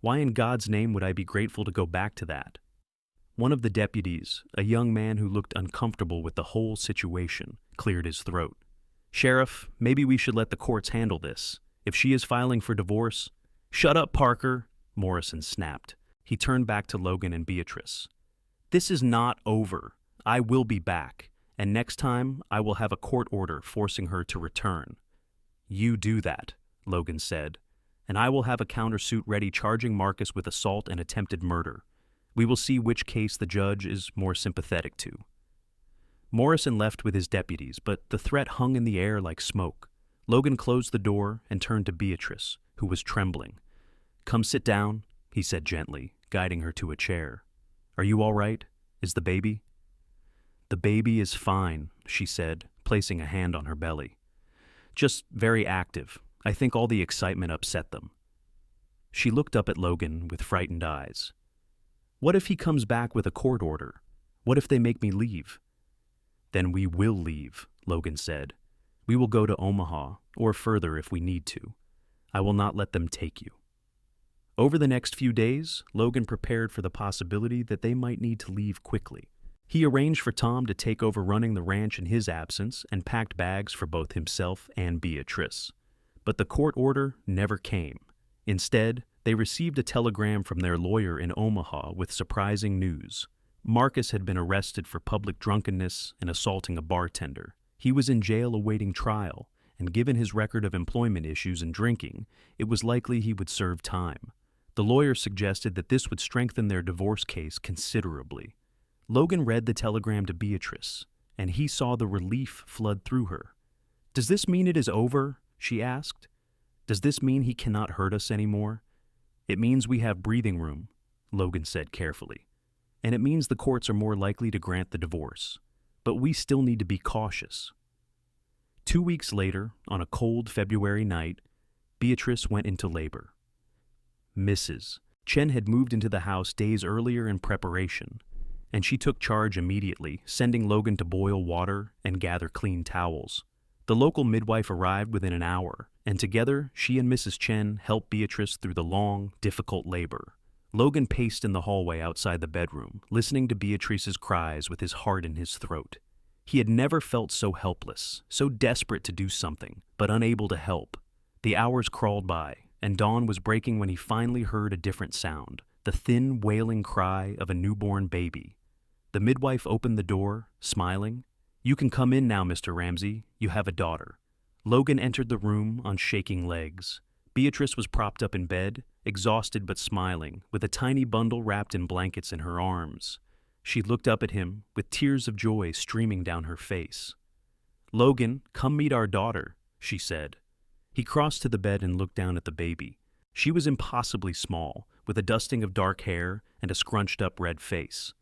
Why in God's name would I be grateful to go back to that?" One of the deputies, a young man who looked uncomfortable with the whole situation, cleared his throat. "Sheriff, maybe we should let the courts handle this. If she is filing for divorce—" "Shut up, Parker," Morrison snapped. He turned back to Logan and Beatrice. "This is not over. I will be back, and next time I will have a court order forcing her to return." "You do that," Logan said, "and I will have a countersuit ready charging Marcus with assault and attempted murder. We will see which case the judge is more sympathetic to." Morrison left with his deputies, but the threat hung in the air like smoke. Logan closed the door and turned to Beatrice, who was trembling. "Come sit down," he said gently, guiding her to a chair. "Are you all right? Is the baby?" "The baby is fine," she said, placing a hand on her belly. "Just very active. I think all the excitement upset them." She looked up at Logan with frightened eyes. "What if he comes back with a court order? What if they make me leave?" "Then we will leave," Logan said. "We will go to Omaha, or further if we need to. I will not let them take you." Over the next few days, Logan prepared for the possibility that they might need to leave quickly. He arranged for Tom to take over running the ranch in his absence and packed bags for both himself and Beatrice. But the court order never came. Instead, they received a telegram from their lawyer in Omaha with surprising news. Marcus had been arrested for public drunkenness and assaulting a bartender. He was in jail awaiting trial, and given his record of employment issues and drinking, it was likely he would serve time. The lawyer suggested that this would strengthen their divorce case considerably. Logan read the telegram to Beatrice, and he saw the relief flood through her. "Does this mean it is over?" she asked. "Does this mean he cannot hurt us anymore?" "It means we have breathing room," Logan said carefully. "And it means the courts are more likely to grant the divorce. But we still need to be cautious." 2 weeks later, on a cold February night, Beatrice went into labor. Mrs. Chen had moved into the house days earlier in preparation, and she took charge immediately, sending Logan to boil water and gather clean towels. The local midwife arrived within an hour, and together she and Mrs. Chen helped Beatrice through the long, difficult labor. Logan paced in the hallway outside the bedroom, listening to Beatrice's cries with his heart in his throat. He had never felt so helpless, so desperate to do something, but unable to help. The hours crawled by, and dawn was breaking when he finally heard a different sound, the thin, wailing cry of a newborn baby. The midwife opened the door, smiling. "You can come in now, Mr. Ramsey. You have a daughter." Logan entered the room on shaking legs. Beatrice was propped up in bed, exhausted but smiling, with a tiny bundle wrapped in blankets in her arms. She looked up at him, with tears of joy streaming down her face. "Logan, come meet our daughter," she said. He crossed to the bed and looked down at the baby. She was impossibly small, with a dusting of dark hair and a scrunched-up red face.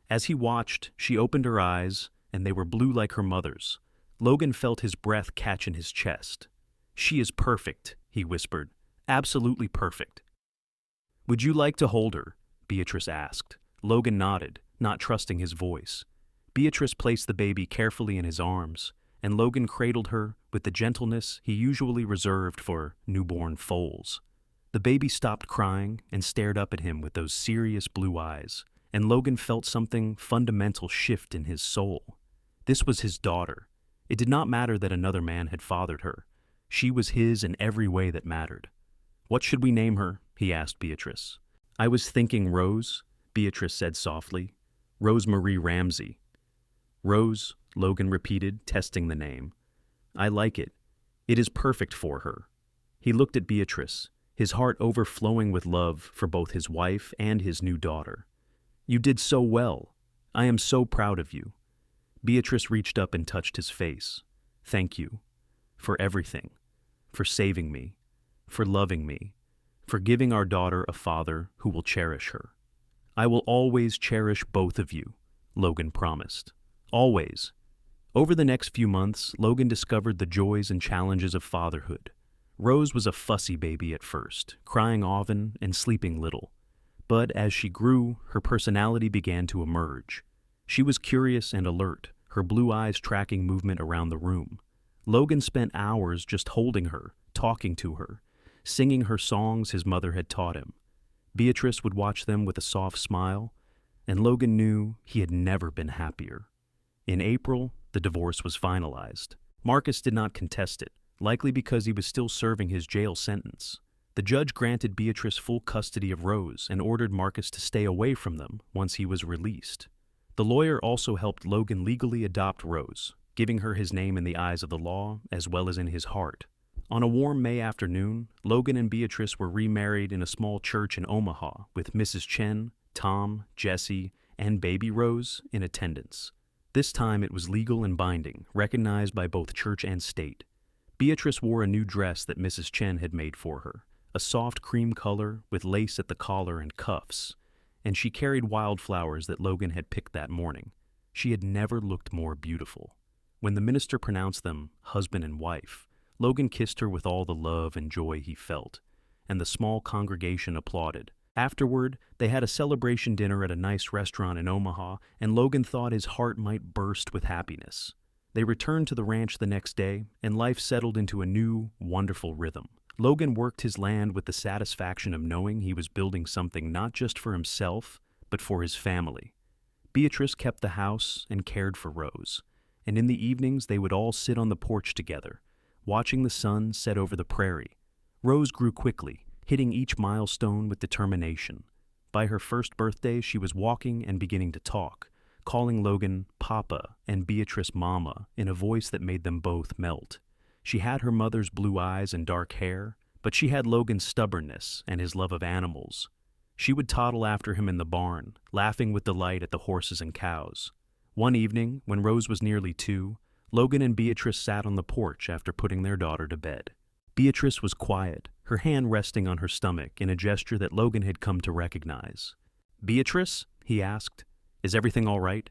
As he watched, she opened her eyes, and they were blue like her mother's. Logan felt his breath catch in his chest. "She is perfect," he whispered. "Absolutely perfect." "Would you like to hold her?" Beatrice asked. Logan nodded, not trusting his voice. Beatrice placed the baby carefully in his arms, and Logan cradled her with the gentleness he usually reserved for newborn foals. The baby stopped crying and stared up at him with those serious blue eyes, and Logan felt something fundamental shift in his soul. This was his daughter. It did not matter that another man had fathered her. She was his in every way that mattered. "What should we name her?" he asked Beatrice. "I was thinking Rose," Beatrice said softly. "Rosemarie Ramsey." "Rose," Logan repeated, testing the name. "I like it. It is perfect for her." He looked at Beatrice, his heart overflowing with love for both his wife and his new daughter. "You did so well. I am so proud of you." Beatrice reached up and touched his face. "Thank you. For everything. For saving me. For loving me. For giving our daughter a father who will cherish her." "I will always cherish both of you," Logan promised. "Always." Over the next few months, Logan discovered the joys and challenges of fatherhood. Rose was a fussy baby at first, crying often and sleeping little. But as she grew, her personality began to emerge. She was curious and alert, her blue eyes tracking movement around the room. Logan spent hours just holding her, talking to her, singing her songs his mother had taught him. Beatrice would watch them with a soft smile, and Logan knew he had never been happier. In April, the divorce was finalized. Marcus did not contest it, likely because he was still serving his jail sentence. The judge granted Beatrice full custody of Rose and ordered Marcus to stay away from them once he was released. The lawyer also helped Logan legally adopt Rose, giving her his name in the eyes of the law as well as in his heart. On a warm May afternoon, Logan and Beatrice were remarried in a small church in Omaha with Mrs. Chen, Tom, Jesse, and baby Rose in attendance. This time it was legal and binding, recognized by both church and state. Beatrice wore a new dress that Mrs. Chen had made for her, a soft cream color with lace at the collar and cuffs, and she carried wildflowers that Logan had picked that morning. She had never looked more beautiful. When the minister pronounced them husband and wife, Logan kissed her with all the love and joy he felt, and the small congregation applauded. Afterward, they had a celebration dinner at a nice restaurant in Omaha, and Logan thought his heart might burst with happiness. They returned to the ranch the next day, and life settled into a new, wonderful rhythm. Logan worked his land with the satisfaction of knowing he was building something not just for himself, but for his family. Beatrice kept the house and cared for Rose, and in the evenings they would all sit on the porch together, watching the sun set over the prairie. Rose grew quickly, hitting each milestone with determination. By her first birthday, she was walking and beginning to talk, calling Logan Papa and Beatrice Mama in a voice that made them both melt. She had her mother's blue eyes and dark hair, but she had Logan's stubbornness and his love of animals. She would toddle after him in the barn, laughing with delight at the horses and cows. One evening, when Rose was nearly 2, Logan and Beatrice sat on the porch after putting their daughter to bed. Beatrice was quiet, her hand resting on her stomach in a gesture that Logan had come to recognize. "Beatrice?" he asked. "Is everything all right?"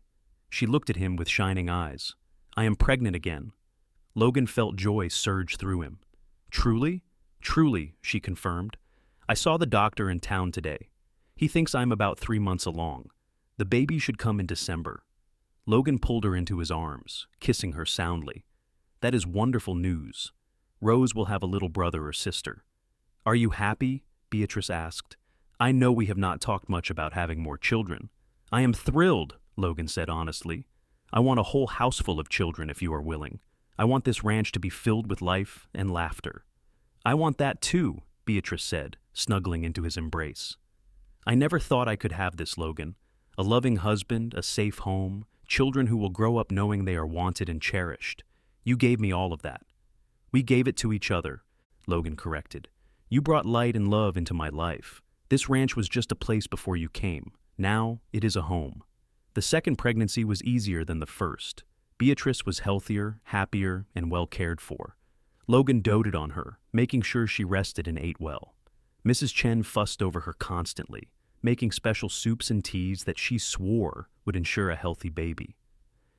She looked at him with shining eyes. "I am pregnant again." Logan felt joy surge through him. "Truly?" "Truly," she confirmed. "I saw the doctor in town today. He thinks I'm about 3 months along. The baby should come in December." Logan pulled her into his arms, kissing her soundly. "That is wonderful news. Rose will have a little brother or sister." "Are you happy?" Beatrice asked. "I know we have not talked much about having more children." "I am thrilled," Logan said honestly. "I want a whole house full of children if you are willing. I want this ranch to be filled with life and laughter." "I want that too," Beatrice said, snuggling into his embrace. "I never thought I could have this, Logan. A loving husband, a safe home, children who will grow up knowing they are wanted and cherished. You gave me all of that. We gave it to each other, Logan corrected. You brought light and love into my life. This ranch was just a place before you came. Now it is a home. The second pregnancy was easier than the first. Beatrice was healthier, happier, and well cared for. Logan doted on her, making sure she rested and ate well. Mrs. Chen fussed over her constantly, making special soups and teas that she swore would ensure a healthy baby.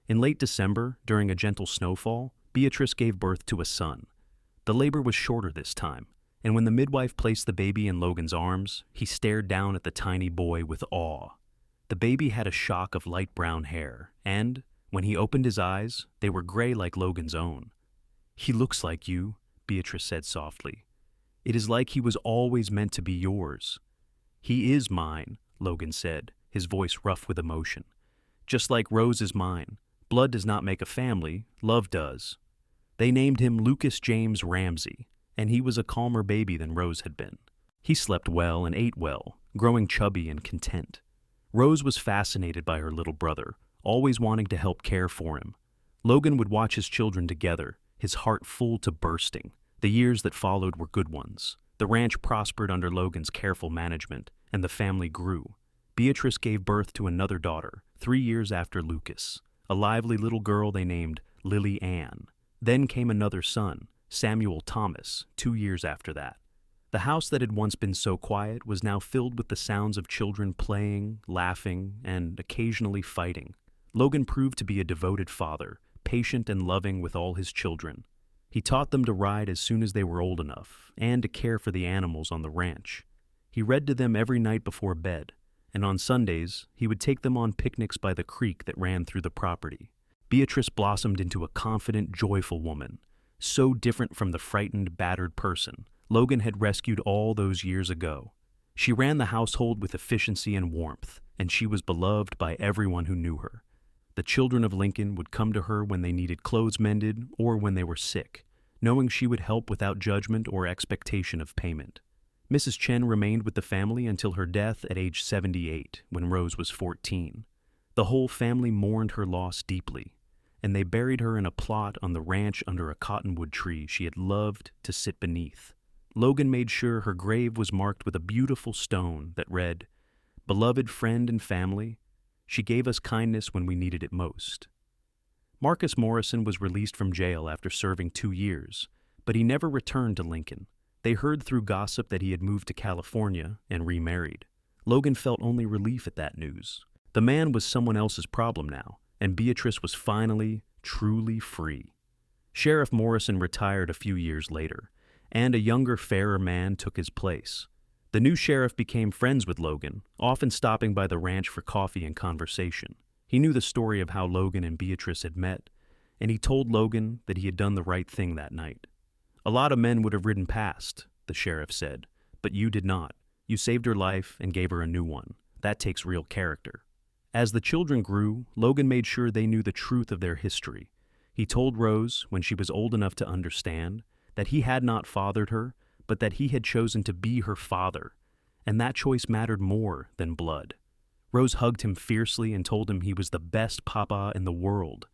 In late December, during a gentle snowfall, Beatrice gave birth to a son. The labor was shorter this time, and when the midwife placed the baby in Logan's arms, he stared down at the tiny boy with awe. The baby had a shock of light brown hair, and, when he opened his eyes, they were gray like Logan's own. "He looks like you," Beatrice said softly. "It is like he was always meant to be yours." "He is mine," Logan said, his voice rough with emotion. "Just like Rose is mine. Blood does not make a family, love does." They named him Lucas James Ramsey, and he was a calmer baby than Rose had been. He slept well and ate well, growing chubby and content. Rose was fascinated by her little brother, always wanting to help care for him. Logan would watch his children together, his heart full to bursting. The years that followed were good ones. The ranch prospered under Logan's careful management, and the family grew. Beatrice gave birth to another daughter, 3 years after Lucas, a lively little girl they named Lily Ann. Then came another son, Samuel Thomas, 2 years after that. The house that had once been so quiet was now filled with the sounds of children playing, laughing, and occasionally fighting. Logan proved to be a devoted father, patient and loving with all his children. He taught them to ride as soon as they were old enough, and to care for the animals on the ranch. He read to them every night before bed, and on Sundays, he would take them on picnics by the creek that ran through the property. Beatrice blossomed into a confident, joyful woman, so different from the frightened, battered person Logan had rescued all those years ago. She ran the household with efficiency and warmth, and she was beloved by everyone who knew her. The children of Lincoln would come to her when they needed clothes mended or when they were sick, knowing she would help without judgment or expectation of payment. Mrs. Chen remained with the family until her death at age 78, when Rose was 14. The whole family mourned her loss deeply, and they buried her in a plot on the ranch under a cottonwood tree she had loved to sit beneath. Logan made sure her grave was marked with a beautiful stone that read, "Beloved friend and family, she gave us kindness when we needed it most." Marcus Morrison was released from jail after serving 2 years, but he never returned to Lincoln. They heard through gossip that he had moved to California and remarried. Logan felt only relief at that news. The man was someone else's problem now, and Beatrice was finally, truly free. Sheriff Morrison retired a few years later, and a younger, fairer man took his place. The new sheriff became friends with Logan, often stopping by the ranch for coffee and conversation. He knew the story of how Logan and Beatrice had met, and he told Logan that he had done the right thing that night. "A lot of men would have ridden past," the sheriff said, "but you did not. You saved her life and gave her a new one. That takes real character." As the children grew, Logan made sure they knew the truth of their history. He told Rose, when she was old enough to understand, that he had not fathered her, but that he had chosen to be her father, and that choice mattered more than blood. Rose hugged him fiercely and told him he was the best papa in the world.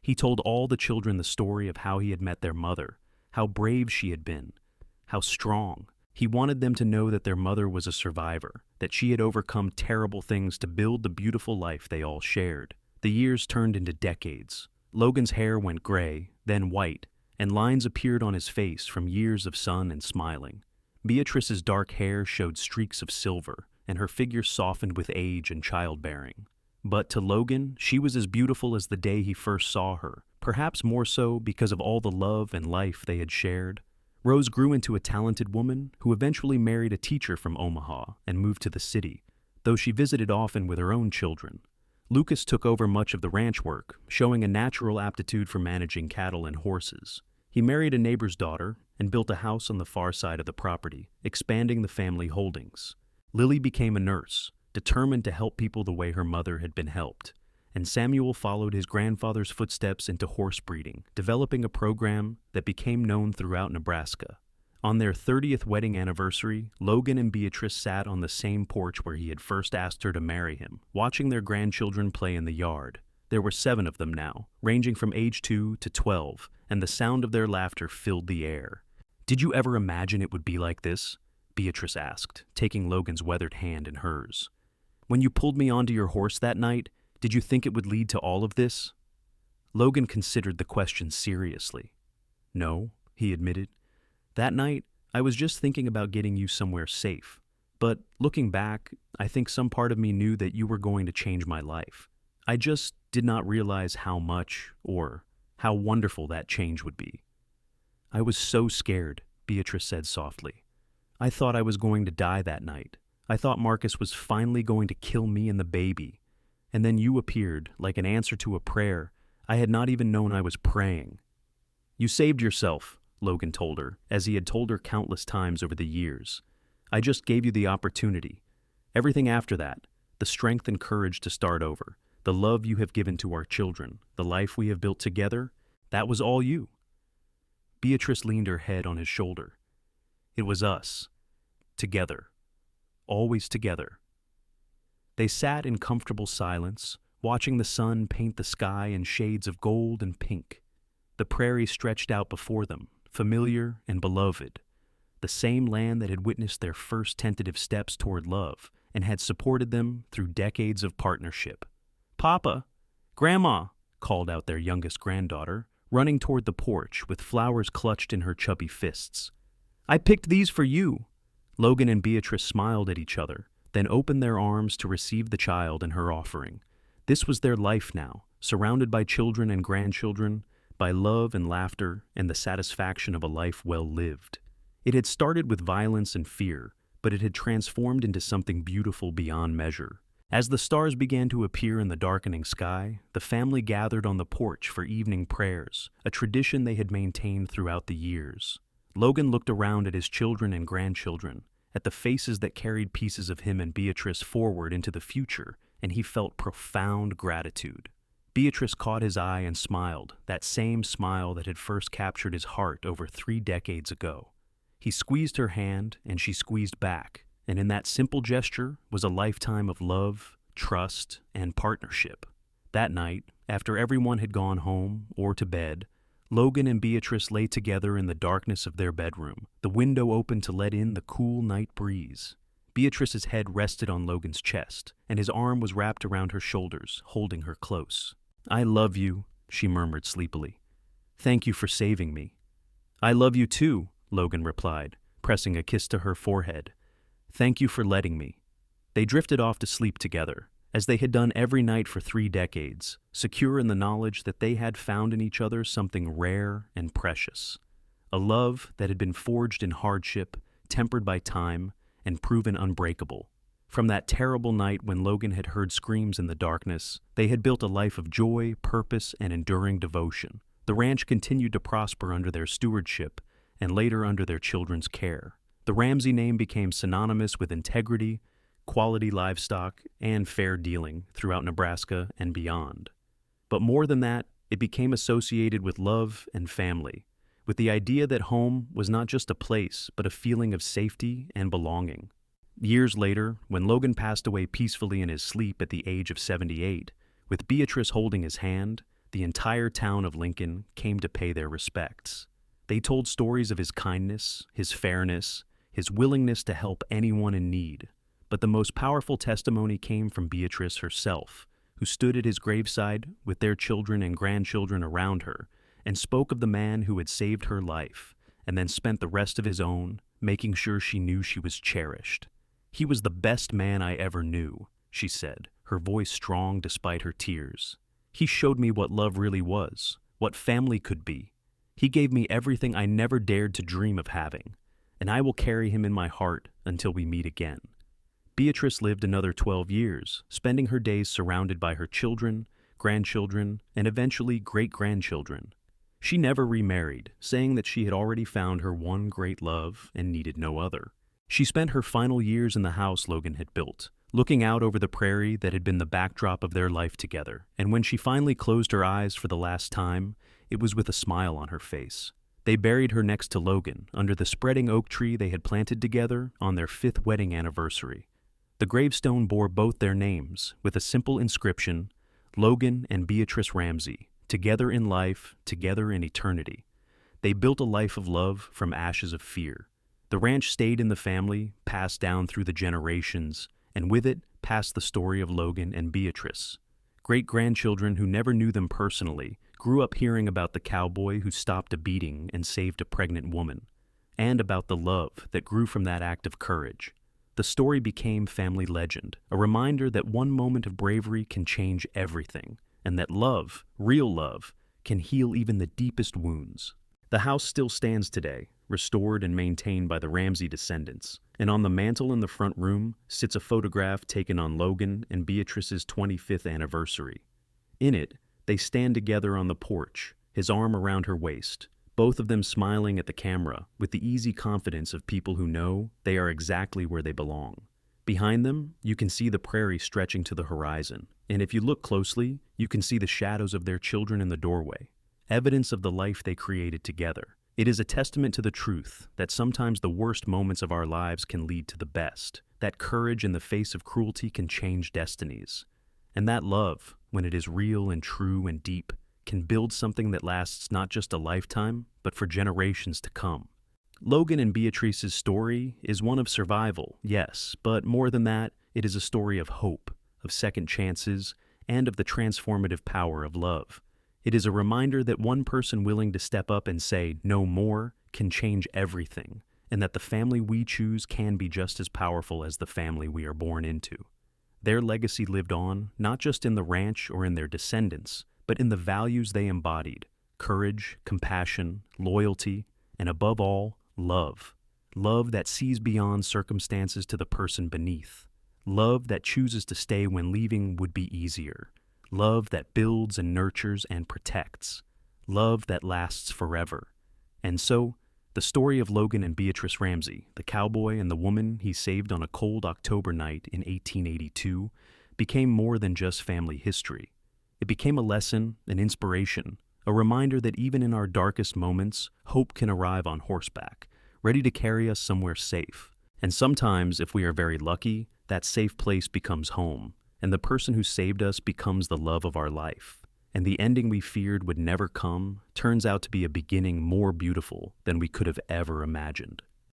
He told all the children the story of how he had met their mother, how brave she had been, how strong. He wanted them to know that their mother was a survivor, that she had overcome terrible things to build the beautiful life they all shared. The years turned into decades. Logan's hair went gray, then white, and lines appeared on his face from years of sun and smiling. Beatrice's dark hair showed streaks of silver, and her figure softened with age and childbearing. But to Logan, she was as beautiful as the day he first saw her, perhaps more so because of all the love and life they had shared. Rose grew into a talented woman who eventually married a teacher from Omaha and moved to the city, though she visited often with her own children. Lucas took over much of the ranch work, showing a natural aptitude for managing cattle and horses. He married a neighbor's daughter and built a house on the far side of the property, expanding the family holdings. Lily became a nurse, determined to help people the way her mother had been helped, and Samuel followed his grandfather's footsteps into horse breeding, developing a program that became known throughout Nebraska. On their 30th wedding anniversary, Logan and Beatrice sat on the same porch where he had first asked her to marry him, watching their grandchildren play in the yard. There were 7 of them now, ranging from age 2 to 12, and the sound of their laughter filled the air. "Did you ever imagine it would be like this?" Beatrice asked, taking Logan's weathered hand in hers. "When you pulled me onto your horse that night, did you think it would lead to all of this?" Logan considered the question seriously. "No," he admitted. "That night, I was just thinking about getting you somewhere safe. But looking back, I think some part of me knew that you were going to change my life. I just did not realize how much or how wonderful that change would be." "I was so scared," Beatrice said softly. "I thought I was going to die that night. I thought Marcus was finally going to kill me and the baby. And then you appeared, like an answer to a prayer I had not even known I was praying." "You saved yourself," Logan told her, as he had told her countless times over the years. "I just gave you the opportunity. Everything after that, the strength and courage to start over, the love you have given to our children, the life we have built together, that was all you." Beatrice leaned her head on his shoulder. "It was us. Together. Always together." They sat in comfortable silence, watching the sun paint the sky in shades of gold and pink. The prairie stretched out before them, familiar and beloved. The same land that had witnessed their first tentative steps toward love and had supported them through decades of partnership. "Papa! Grandma!" called out their youngest granddaughter, running toward the porch with flowers clutched in her chubby fists. "I picked these for you." Logan and Beatrice smiled at each other, then opened their arms to receive the child and her offering. This was their life now, surrounded by children and grandchildren, by love and laughter and the satisfaction of a life well lived. It had started with violence and fear, but it had transformed into something beautiful beyond measure. As the stars began to appear in the darkening sky, the family gathered on the porch for evening prayers, a tradition they had maintained throughout the years. Logan looked around at his children and grandchildren, at the faces that carried pieces of him and Beatrice forward into the future, and he felt profound gratitude. Beatrice caught his eye and smiled, that same smile that had first captured his heart over 3 decades ago. He squeezed her hand, and she squeezed back, and in that simple gesture was a lifetime of love, trust, and partnership. That night, after everyone had gone home or to bed, Logan and Beatrice lay together in the darkness of their bedroom, the window open to let in the cool night breeze. Beatrice's head rested on Logan's chest, and his arm was wrapped around her shoulders, holding her close. "I love you," she murmured sleepily. "Thank you for saving me." "I love you too," Logan replied, pressing a kiss to her forehead. "Thank you for letting me." They drifted off to sleep together, as they had done every night for 3 decades, secure in the knowledge that they had found in each other something rare and precious. A love that had been forged in hardship, tempered by time, and proven unbreakable. From that terrible night when Logan had heard screams in the darkness, they had built a life of joy, purpose, and enduring devotion. The ranch continued to prosper under their stewardship, and later under their children's care. The Ramsey name became synonymous with integrity, quality livestock, and fair dealing throughout Nebraska and beyond. But more than that, it became associated with love and family, with the idea that home was not just a place, but a feeling of safety and belonging. Years later, when Logan passed away peacefully in his sleep at the age of 78, with Beatrice holding his hand, the entire town of Lincoln came to pay their respects. They told stories of his kindness, his fairness, his willingness to help anyone in need. But the most powerful testimony came from Beatrice herself, who stood at his graveside with their children and grandchildren around her, and spoke of the man who had saved her life, and then spent the rest of his own making sure she knew she was cherished. "He was the best man I ever knew," she said, her voice strong despite her tears. "He showed me what love really was, what family could be. He gave me everything I never dared to dream of having, and I will carry him in my heart until we meet again." Beatrice lived another 12 years, spending her days surrounded by her children, grandchildren, and eventually great-grandchildren. She never remarried, saying that she had already found her one great love and needed no other. She spent her final years in the house Logan had built, looking out over the prairie that had been the backdrop of their life together, and when she finally closed her eyes for the last time, it was with a smile on her face. They buried her next to Logan, under the spreading oak tree they had planted together on their 5th wedding anniversary. The gravestone bore both their names, with a simple inscription, Logan and Beatrice Ramsey, together in life, together in eternity. They built a life of love from ashes of fear. The ranch stayed in the family, passed down through the generations, and with it passed the story of Logan and Beatrice. Great-grandchildren who never knew them personally grew up hearing about the cowboy who stopped a beating and saved a pregnant woman, and about the love that grew from that act of courage. The story became family legend, a reminder that one moment of bravery can change everything, and that love, real love, can heal even the deepest wounds. The house still stands today, restored and maintained by the Ramsey descendants, and on the mantel in the front room sits a photograph taken on Logan and Beatrice's 25th anniversary. In it, they stand together on the porch, his arm around her waist, both of them smiling at the camera with the easy confidence of people who know they are exactly where they belong. Behind them, you can see the prairie stretching to the horizon, and if you look closely, you can see the shadows of their children in the doorway, evidence of the life they created together. It is a testament to the truth that sometimes the worst moments of our lives can lead to the best, that courage in the face of cruelty can change destinies, and that love, when it is real and true and deep, can build something that lasts not just a lifetime, but for generations to come. Logan and Beatrice's story is one of survival, yes, but more than that, it is a story of hope, of second chances, and of the transformative power of love. It is a reminder that one person willing to step up and say, "No more," can change everything, and that the family we choose can be just as powerful as the family we are born into. Their legacy lived on, not just in the ranch or in their descendants, but in the values they embodied: courage, compassion, loyalty, and above all, love. Love that sees beyond circumstances to the person beneath. Love that chooses to stay when leaving would be easier. Love that builds and nurtures and protects. Love that lasts forever. And so, the story of Logan and Beatrice Ramsey, the cowboy and the woman he saved on a cold October night in 1882, became more than just family history. It became a lesson, an inspiration, a reminder that even in our darkest moments, hope can arrive on horseback, ready to carry us somewhere safe. And sometimes, if we are very lucky, that safe place becomes home, and the person who saved us becomes the love of our life. And the ending we feared would never come turns out to be a beginning more beautiful than we could have ever imagined.